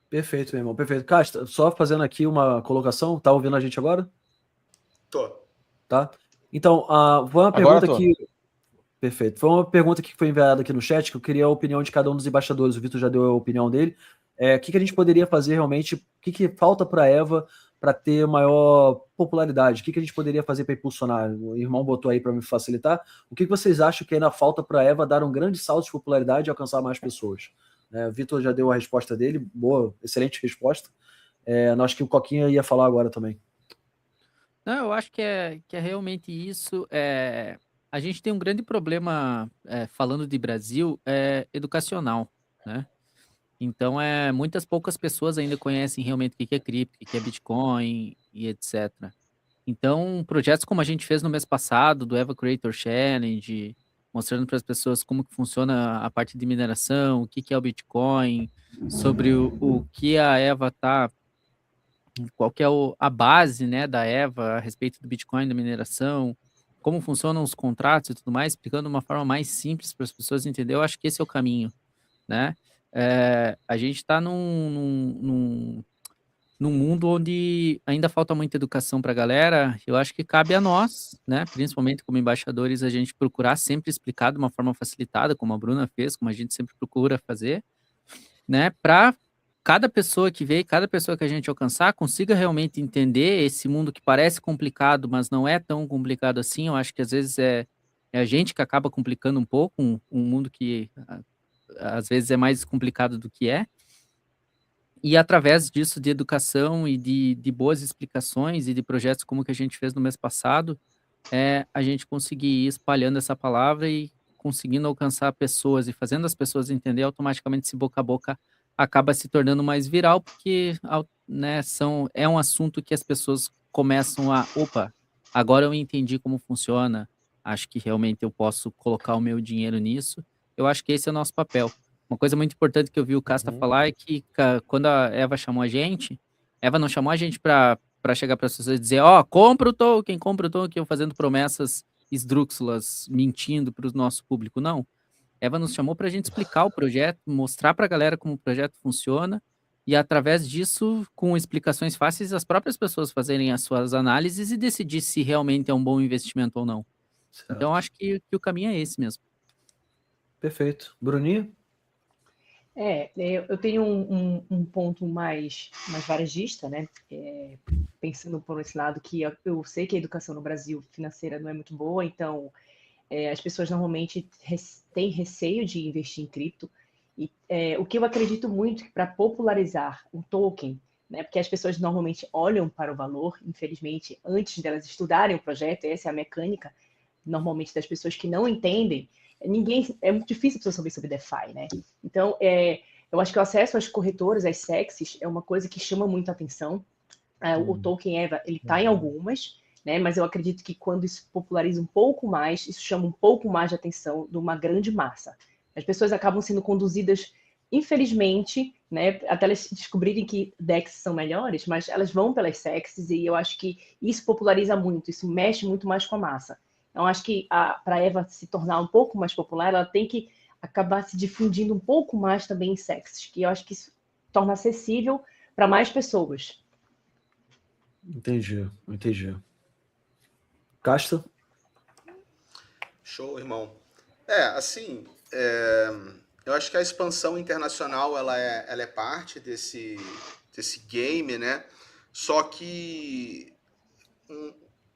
Perfeito, meu irmão, perfeito. Casta, só fazendo aqui uma colocação, tá ouvindo a gente agora? Tô. Tá? Então, foi uma pergunta que... Perfeito. Foi uma pergunta que foi enviada aqui no chat, que eu queria a opinião de cada um dos embaixadores. O Vitor já deu a opinião dele. O que a gente poderia fazer realmente? O que falta para a EVA para ter maior popularidade? O que a gente poderia fazer para impulsionar? O irmão botou aí para me facilitar. O que vocês acham que ainda falta para a EVA dar um grande salto de popularidade e alcançar mais pessoas? O Vitor já deu a resposta dele, boa, excelente resposta. Acho que o Coquinha ia falar agora também. Não, eu acho que é realmente isso. A gente tem um grande problema, falando de Brasil, educacional, né? Então, muitas poucas pessoas ainda conhecem realmente o que é cripto, o que é Bitcoin e etc. Então, projetos como a gente fez no mês passado, do EVA Creator Challenge, mostrando para as pessoas como que funciona a parte de mineração, o que é o Bitcoin, sobre o que a EVA está, qual que é a base, né, da EVA a respeito do Bitcoin, da mineração, como funcionam os contratos e tudo mais, explicando de uma forma mais simples para as pessoas entenderem. Eu acho que esse é o caminho, né? A gente está num mundo onde ainda falta muita educação para a galera. Eu acho que cabe a nós, né, principalmente como embaixadores, a gente procurar sempre explicar de uma forma facilitada, como a Bruna fez, como a gente sempre procura fazer, né, para cada pessoa que vê, cada pessoa que a gente alcançar, consiga realmente entender esse mundo que parece complicado, mas não é tão complicado assim. Eu acho que às vezes é a gente que acaba complicando um pouco um mundo que às vezes é mais complicado do que é. E através disso, de educação e de boas explicações e de projetos como o que a gente fez no mês passado, a gente conseguir ir espalhando essa palavra e conseguindo alcançar pessoas e fazendo as pessoas entender, automaticamente esse boca a boca acaba se tornando mais viral, porque, né, é um assunto que as pessoas começam opa, agora eu entendi como funciona, acho que realmente eu posso colocar o meu dinheiro nisso. Eu acho que esse é o nosso papel. Uma coisa muito importante que eu vi o Casta falar é que quando a Eva chamou a gente, Eva não chamou a gente para chegar para as pessoas e dizer, compra o token, eu fazendo promessas esdrúxulas, mentindo para o nosso público. Não. Eva nos chamou para a gente explicar o projeto, mostrar para a galera como o projeto funciona e, através disso, com explicações fáceis, as próprias pessoas fazerem as suas análises e decidir se realmente é um bom investimento ou não. Certo. Então, acho que o caminho é esse mesmo. Perfeito. Bruninho? Eu tenho um ponto mais varejista, né? Pensando por esse lado, que eu sei que a educação no Brasil financeira não é muito boa, então as pessoas normalmente têm receio de investir em cripto. E o que eu acredito muito que para popularizar um token, né? Porque as pessoas normalmente olham para o valor, infelizmente, antes delas estudarem o projeto, essa é a mecânica, normalmente, das pessoas que não entendem. É muito difícil a pessoa saber sobre DeFi, né? Então, eu acho que o acesso às corretoras, às SECs, é uma coisa que chama muito a atenção. O token EVA, ele está em algumas, né? Mas eu acredito que quando isso populariza um pouco mais, isso chama um pouco mais de atenção de uma grande massa. As pessoas acabam sendo conduzidas, infelizmente, né? Até elas descobrirem que DEX são melhores, mas elas vão pelas SECs e eu acho que isso populariza muito, isso mexe muito mais com a massa. Então, acho que para a EVA se tornar um pouco mais popular, ela tem que acabar se difundindo um pouco mais também em SECs, que eu acho que isso torna acessível para mais pessoas. Entendi. Casta? Show, irmão. Eu acho que a expansão internacional ela é parte desse game, né? Só que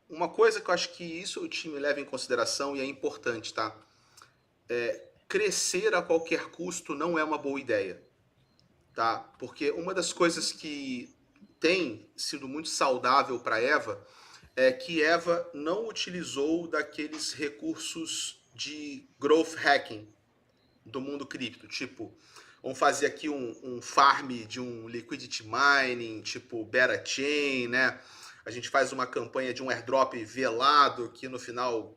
uma coisa que eu acho que isso o time leva em consideração e é importante, tá? Crescer a qualquer custo não é uma boa ideia, tá? Porque uma das coisas que tem sido muito saudável para Eva é que Eva não utilizou daqueles recursos de growth hacking do mundo cripto, tipo, vamos fazer aqui um farm de um liquidity mining, tipo beta chain, né? A gente faz uma campanha de um airdrop velado que no final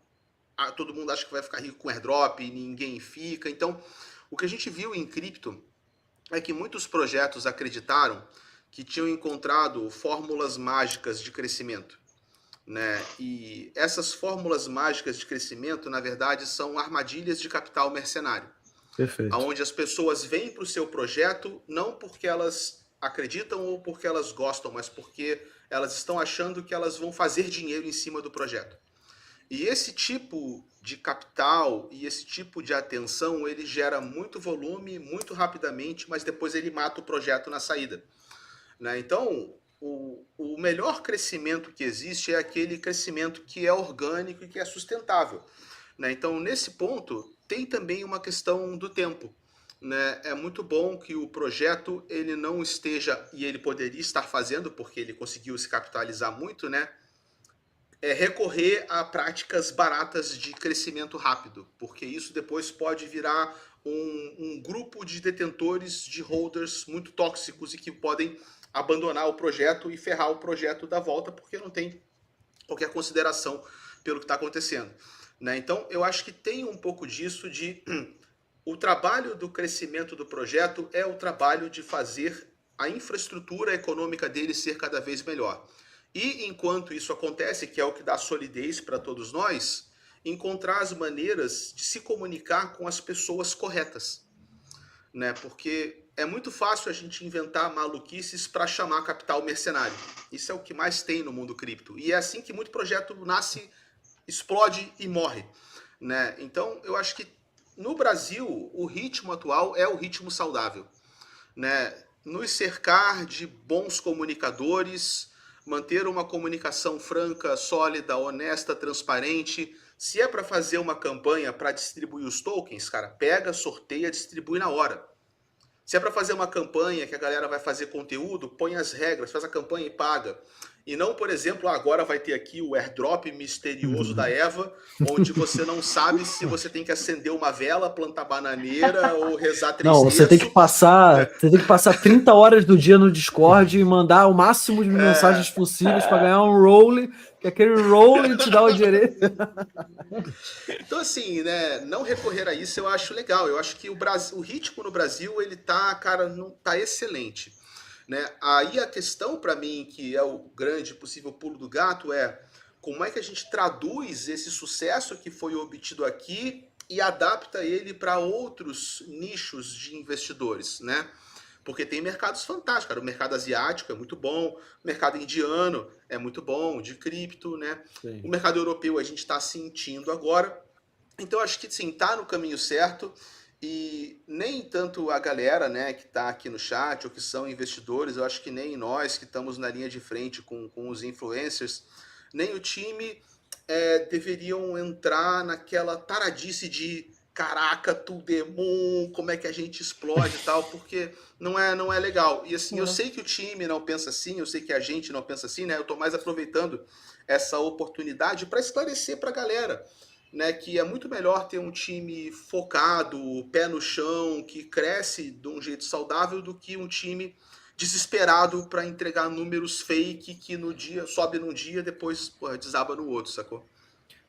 todo mundo acha que vai ficar rico com airdrop e ninguém fica. Então, o que a gente viu em cripto é que muitos projetos acreditaram que tinham encontrado fórmulas mágicas de crescimento, né? E essas fórmulas mágicas de crescimento, na verdade, são armadilhas de capital mercenário. Perfeito. Onde as pessoas vêm para o seu projeto não porque elas acreditam ou porque elas gostam, mas porque elas estão achando que elas vão fazer dinheiro em cima do projeto. E esse tipo de capital e esse tipo de atenção, ele gera muito volume, muito rapidamente, mas depois ele mata o projeto na saída, né? Então, o melhor crescimento que existe é aquele crescimento que é orgânico e que é sustentável, né? Então, nesse ponto, tem também uma questão do tempo, né? É muito bom que o projeto ele não esteja, e ele poderia estar fazendo, porque ele conseguiu se capitalizar muito, né? Recorrer a práticas baratas de crescimento rápido, porque isso depois pode virar um grupo de detentores, de holders muito tóxicos e que podem abandonar o projeto e ferrar o projeto da volta, porque não tem qualquer consideração pelo que está acontecendo, né? Então, eu acho que tem um pouco disso de... O trabalho do crescimento do projeto é o trabalho de fazer a infraestrutura econômica dele ser cada vez melhor. E enquanto isso acontece, que é o que dá solidez para todos nós, encontrar as maneiras de se comunicar com as pessoas corretas, né? Porque é muito fácil a gente inventar maluquices para chamar capital mercenário. Isso é o que mais tem no mundo cripto. E é assim que muito projeto nasce, explode e morre, né? Então, eu acho que no Brasil, o ritmo atual é o ritmo saudável, né? Nos cercar de bons comunicadores, manter uma comunicação franca, sólida, honesta, transparente. Se é para fazer uma campanha para distribuir os tokens, cara, pega, sorteia, distribui na hora. Se é para fazer uma campanha que a galera vai fazer conteúdo, põe as regras, faz a campanha e paga. E não, por exemplo, agora vai ter aqui o airdrop misterioso da EVA, onde você não sabe se você tem que acender uma vela, plantar bananeira ou rezar três Não, você tem que passar 30 horas do dia no Discord e mandar o máximo de mensagens possíveis para ganhar um role, que aquele role te dá o direito. Então, assim, né, não recorrer a isso eu acho legal. Eu acho que o ritmo no Brasil, ele tá, cara, não tá excelente, né? Aí a questão para mim, que é o grande possível pulo do gato, é como é que a gente traduz esse sucesso que foi obtido aqui e adapta ele para outros nichos de investidores, né? Porque tem mercados fantásticos, cara. O mercado asiático é muito bom, o mercado indiano é muito bom, de cripto, né? Sim. O mercado europeu a gente está sentindo agora. Então acho que sim, tá no caminho certo. E nem tanto a galera, né, que está aqui no chat ou que são investidores, eu acho que nem nós que estamos na linha de frente com os influencers, nem o time deveriam entrar naquela taradice de caraca, tudo é bom, como é que a gente explode e tal, porque não é legal. E assim, eu sei que o time não pensa assim, eu sei que a gente não pensa assim, né? Eu estou mais aproveitando essa oportunidade para esclarecer para a galera, né, que é muito melhor ter um time focado, pé no chão, que cresce de um jeito saudável, do que um time desesperado para entregar números fake que no dia sobe num dia, depois desaba no outro, sacou?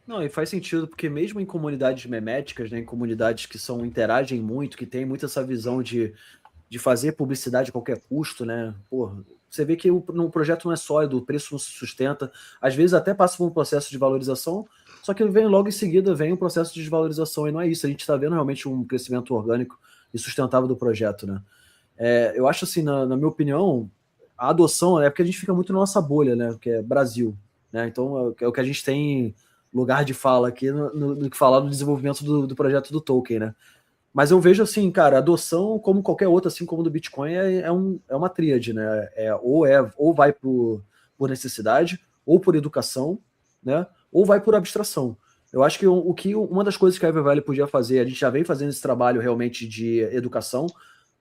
Não, e faz sentido, porque mesmo em comunidades meméticas, né, em comunidades que interagem muito, que tem muito essa visão de fazer publicidade a qualquer custo, né? Porra, você vê que no projeto não é sólido, o preço não se sustenta, às vezes até passa por um processo de valorização, só que vem logo em seguida vem um processo de desvalorização, e não é isso, a gente está vendo realmente um crescimento orgânico e sustentável do projeto, né? Eu acho assim, na minha opinião, a adoção é porque a gente fica muito na nossa bolha, né? Que é Brasil, né? Então é o que a gente tem lugar de fala aqui no que falar do desenvolvimento do projeto do token, né? Mas eu vejo assim, cara, adoção, como qualquer outra, assim como do Bitcoin, é uma tríade, né? Ou vai por necessidade, ou por educação, né? Ou vai por abstração. Eu acho que uma das coisas que a EverValue podia fazer, a gente já vem fazendo esse trabalho realmente de educação,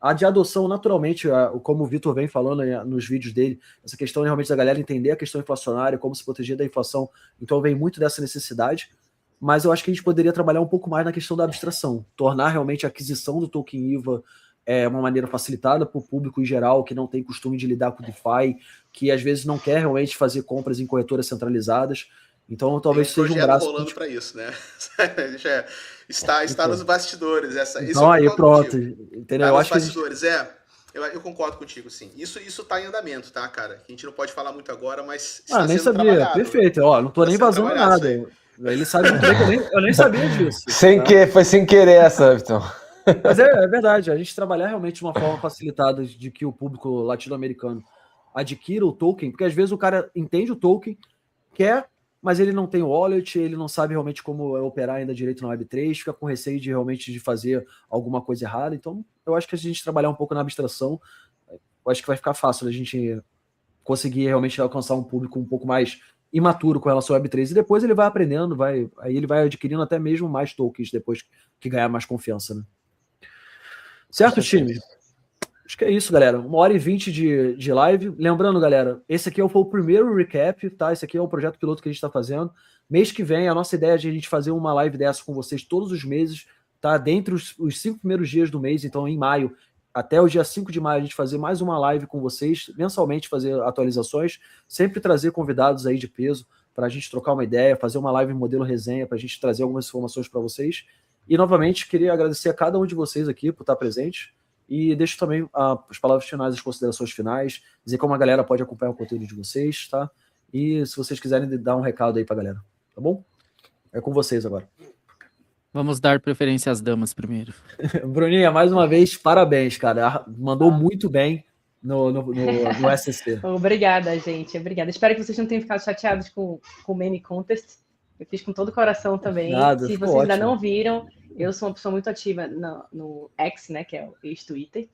a de adoção, naturalmente, como o Vitor vem falando nos vídeos dele, essa questão realmente da galera entender a questão inflacionária, como se proteger da inflação, então vem muito dessa necessidade. Mas eu acho que a gente poderia trabalhar um pouco mais na questão da abstração, tornar realmente a aquisição do token EVA uma maneira facilitada para o público em geral, que não tem costume de lidar com o DeFi, que às vezes não quer realmente fazer compras em corretoras centralizadas. Então talvez seja um braço rolando para isso, né? está nos bastidores. Então aí pronto, entendeu? Eu acho bastidores, eu concordo contigo, sim. Isso está em andamento, tá, cara? A gente não pode falar muito agora, mas está nem sendo sabia. Perfeito. Ó, não tô nem vazando nada. Ele sabe que eu nem sabia disso. Foi sem querer essa, Vitor. Mas é verdade, a gente trabalhar realmente de uma forma facilitada de que o público latino-americano adquira o token, porque às vezes o cara entende o token, quer, mas ele não tem o wallet, ele não sabe realmente como operar ainda direito na Web3, fica com receio de realmente fazer alguma coisa errada. Então, eu acho que a gente trabalhar um pouco na abstração, eu acho que vai ficar fácil a gente conseguir realmente alcançar um público um pouco mais imaturo com relação ao Web3, e depois ele vai aprendendo, aí ele vai adquirindo até mesmo mais tokens depois que ganhar mais confiança, né? Certo, time? Acho que é isso, galera. 1h20 de live. Lembrando, galera, esse aqui foi o primeiro recap, tá? Esse aqui é o projeto piloto que a gente está fazendo. Mês que vem, a nossa ideia é a gente fazer uma live dessa com vocês todos os meses, tá? Dentre os 5 primeiros dias do mês, então em maio, até o dia 5 de maio, a gente fazer mais uma live com vocês, mensalmente fazer atualizações, sempre trazer convidados aí de peso para a gente trocar uma ideia, fazer uma live modelo resenha, para a gente trazer algumas informações para vocês. E, novamente, queria agradecer a cada um de vocês aqui por estar presente. E deixo também as palavras finais, as considerações finais, dizer como a galera pode acompanhar o conteúdo de vocês, tá? E se vocês quiserem dar um recado aí pra galera, tá bom? É com vocês agora. Vamos dar preferência às damas primeiro. Bruninha, mais uma vez, parabéns, cara. Mandou muito bem no SCC. Obrigada, gente. Obrigada. Espero que vocês não tenham ficado chateados com o meme contest. Eu fiz com todo o coração também. Nada, se vocês ainda não viram, eu sou uma pessoa muito ativa no X, né, que é o ex-Twitter.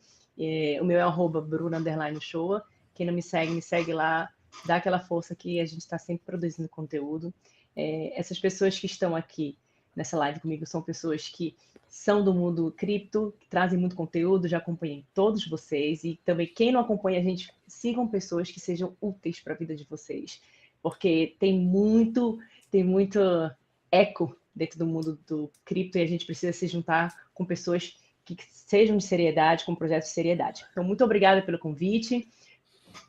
O meu é @Bruna_Showa. Quem não me segue lá. Dá aquela força que a gente está sempre produzindo conteúdo. Essas pessoas que estão aqui nessa live comigo são pessoas que são do mundo cripto, que trazem muito conteúdo, já acompanhei todos vocês. E também quem não acompanha a gente, sigam pessoas que sejam úteis para a vida de vocês. Porque tem muito eco dentro do mundo do cripto e a gente precisa se juntar com pessoas que sejam de seriedade, com projetos de seriedade. Então, muito obrigada pelo convite.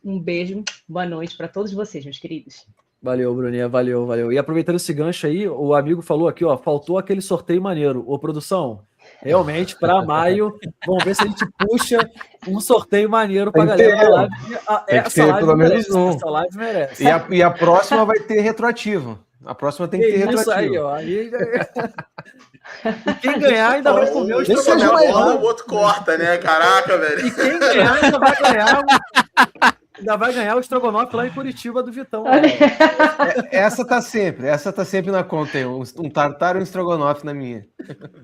Um beijo, boa noite para todos vocês, meus queridos. Valeu, Bruninha, valeu. E aproveitando esse gancho aí, o amigo falou aqui, ó, faltou aquele sorteio maneiro. Ô, produção, realmente, para maio, vamos ver se a gente puxa um sorteio maneiro para a galera da live. Essa live merece, essa live merece. E a próxima vai ter retroativo. A próxima tem que ter retroativo. Isso aí, ó. E quem ganhar ainda vai comer o estrogonofe. O outro corta, né? Caraca, velho. E quem ganhar ainda vai ganhar o estrogonofe lá em Curitiba do Vitão. Essa tá sempre na conta. Um tartar e um estrogonofe na minha.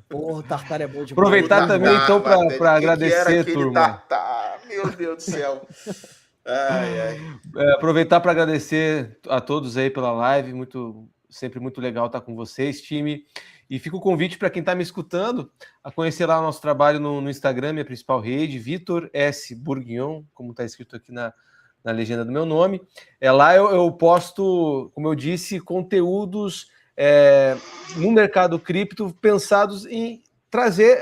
Porra, o tartar é bom demais. Aproveitar também, então, para agradecer, turma. Tartar. Meu Deus do céu. Aproveitar para agradecer a todos aí pela live, sempre muito legal estar com vocês, time. E fica o convite para quem está me escutando a conhecer lá o nosso trabalho no Instagram, minha principal rede, Vitor S. Bourguignon, como está escrito aqui na legenda do meu nome. Lá eu posto, como eu disse, conteúdos no mercado cripto pensados em trazer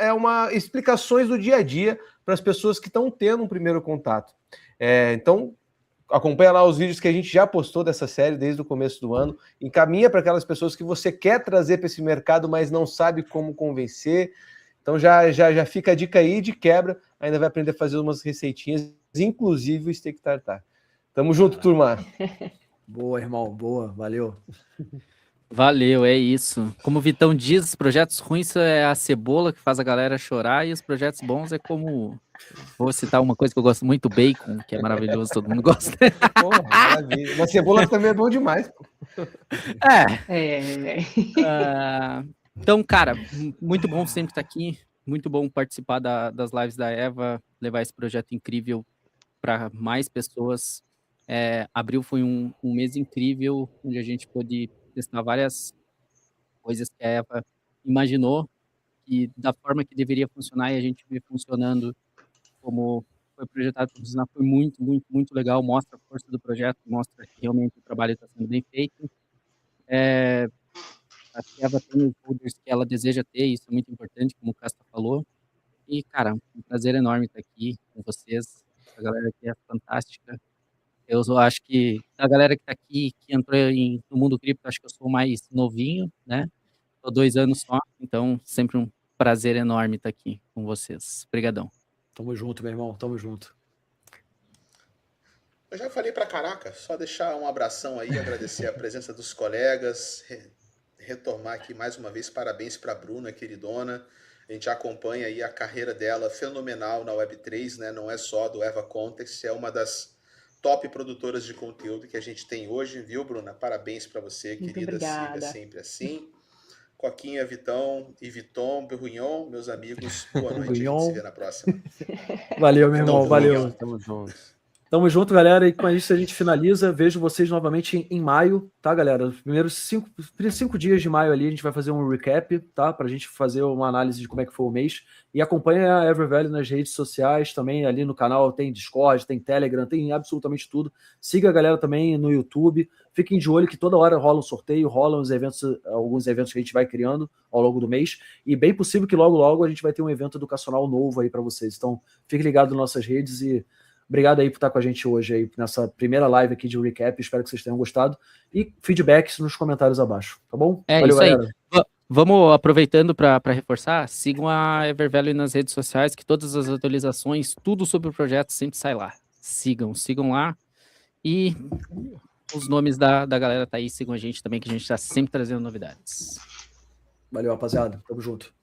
explicações do dia a dia para as pessoas que estão tendo um primeiro contato. Então, acompanha lá os vídeos que a gente já postou dessa série desde o começo do ano. Encaminha para aquelas pessoas que você quer trazer para esse mercado, mas não sabe como convencer. Então já fica a dica aí de quebra. Ainda vai aprender a fazer umas receitinhas, inclusive o steak tartar. Tamo junto, turma. Boa, irmão. Boa. Valeu. Valeu, é isso. Como o Vitão diz, os projetos ruins é a cebola que faz a galera chorar e os projetos bons é como... Vou citar uma coisa que eu gosto muito, bacon, que é maravilhoso, todo mundo gosta. Porra, maravilha. Mas cebola também é bom demais. Então, cara, muito bom sempre estar aqui. Muito bom participar das lives da Eva, levar esse projeto incrível para mais pessoas. Abril foi um mês incrível, onde a gente pôde testar várias coisas que a Eva imaginou e da forma que deveria funcionar, e a gente vê funcionando como foi projetado para funcionar. Foi muito, muito, muito legal. Mostra a força do projeto, mostra que realmente o trabalho está sendo bem feito. A Eva tem os holders que ela deseja ter, isso é muito importante, como o Casta falou. E, cara, um prazer enorme estar aqui com vocês. A galera aqui é fantástica. Eu acho que a galera que está aqui, que entrou no mundo cripto, acho que eu sou o mais novinho, né? Estou 2 anos só, então sempre um prazer enorme estar aqui com vocês. Obrigadão. Tamo junto, meu irmão. Tamo junto. Eu já falei pra caraca, só deixar um abração aí, agradecer a presença dos colegas, retomar aqui mais uma vez, parabéns para a Bruna, queridona. A gente acompanha aí a carreira dela fenomenal na Web3, né? Não é só do EVA Context, é uma das top produtoras de conteúdo que a gente tem hoje, viu, Bruna? Parabéns para você, muito querida. Obrigada. Siga sempre assim. Coquinha, Vitão e Viton, Berrunhon, meus amigos, boa noite. A gente se vê na próxima. Valeu, meu irmão. Valeu. Tamo juntos. Tamo junto, galera, e com isso a gente finaliza. Vejo vocês novamente em maio, tá, galera? Os primeiros 5 dias de maio ali a gente vai fazer um recap, tá? Pra gente fazer uma análise de como é que foi o mês. E acompanha a EverValue nas redes sociais, também ali no canal tem Discord, tem Telegram, tem absolutamente tudo. Siga a galera também no YouTube. Fiquem de olho que toda hora rola um sorteio, rolam alguns eventos que a gente vai criando ao longo do mês. E bem possível que logo, logo a gente vai ter um evento educacional novo aí para vocês. Então, fique ligado nas nossas redes e obrigado aí por estar com a gente hoje aí nessa primeira live aqui de recap. Espero que vocês tenham gostado. E feedbacks nos comentários abaixo, tá bom? Valeu, isso galera. Aí. Vamos, aproveitando para reforçar, sigam a EverValue nas redes sociais, que todas as atualizações, tudo sobre o projeto sempre sai lá. Sigam lá. E os nomes da galera tá aí, sigam a gente também, que a gente está sempre trazendo novidades. Valeu, rapaziada. Tamo junto.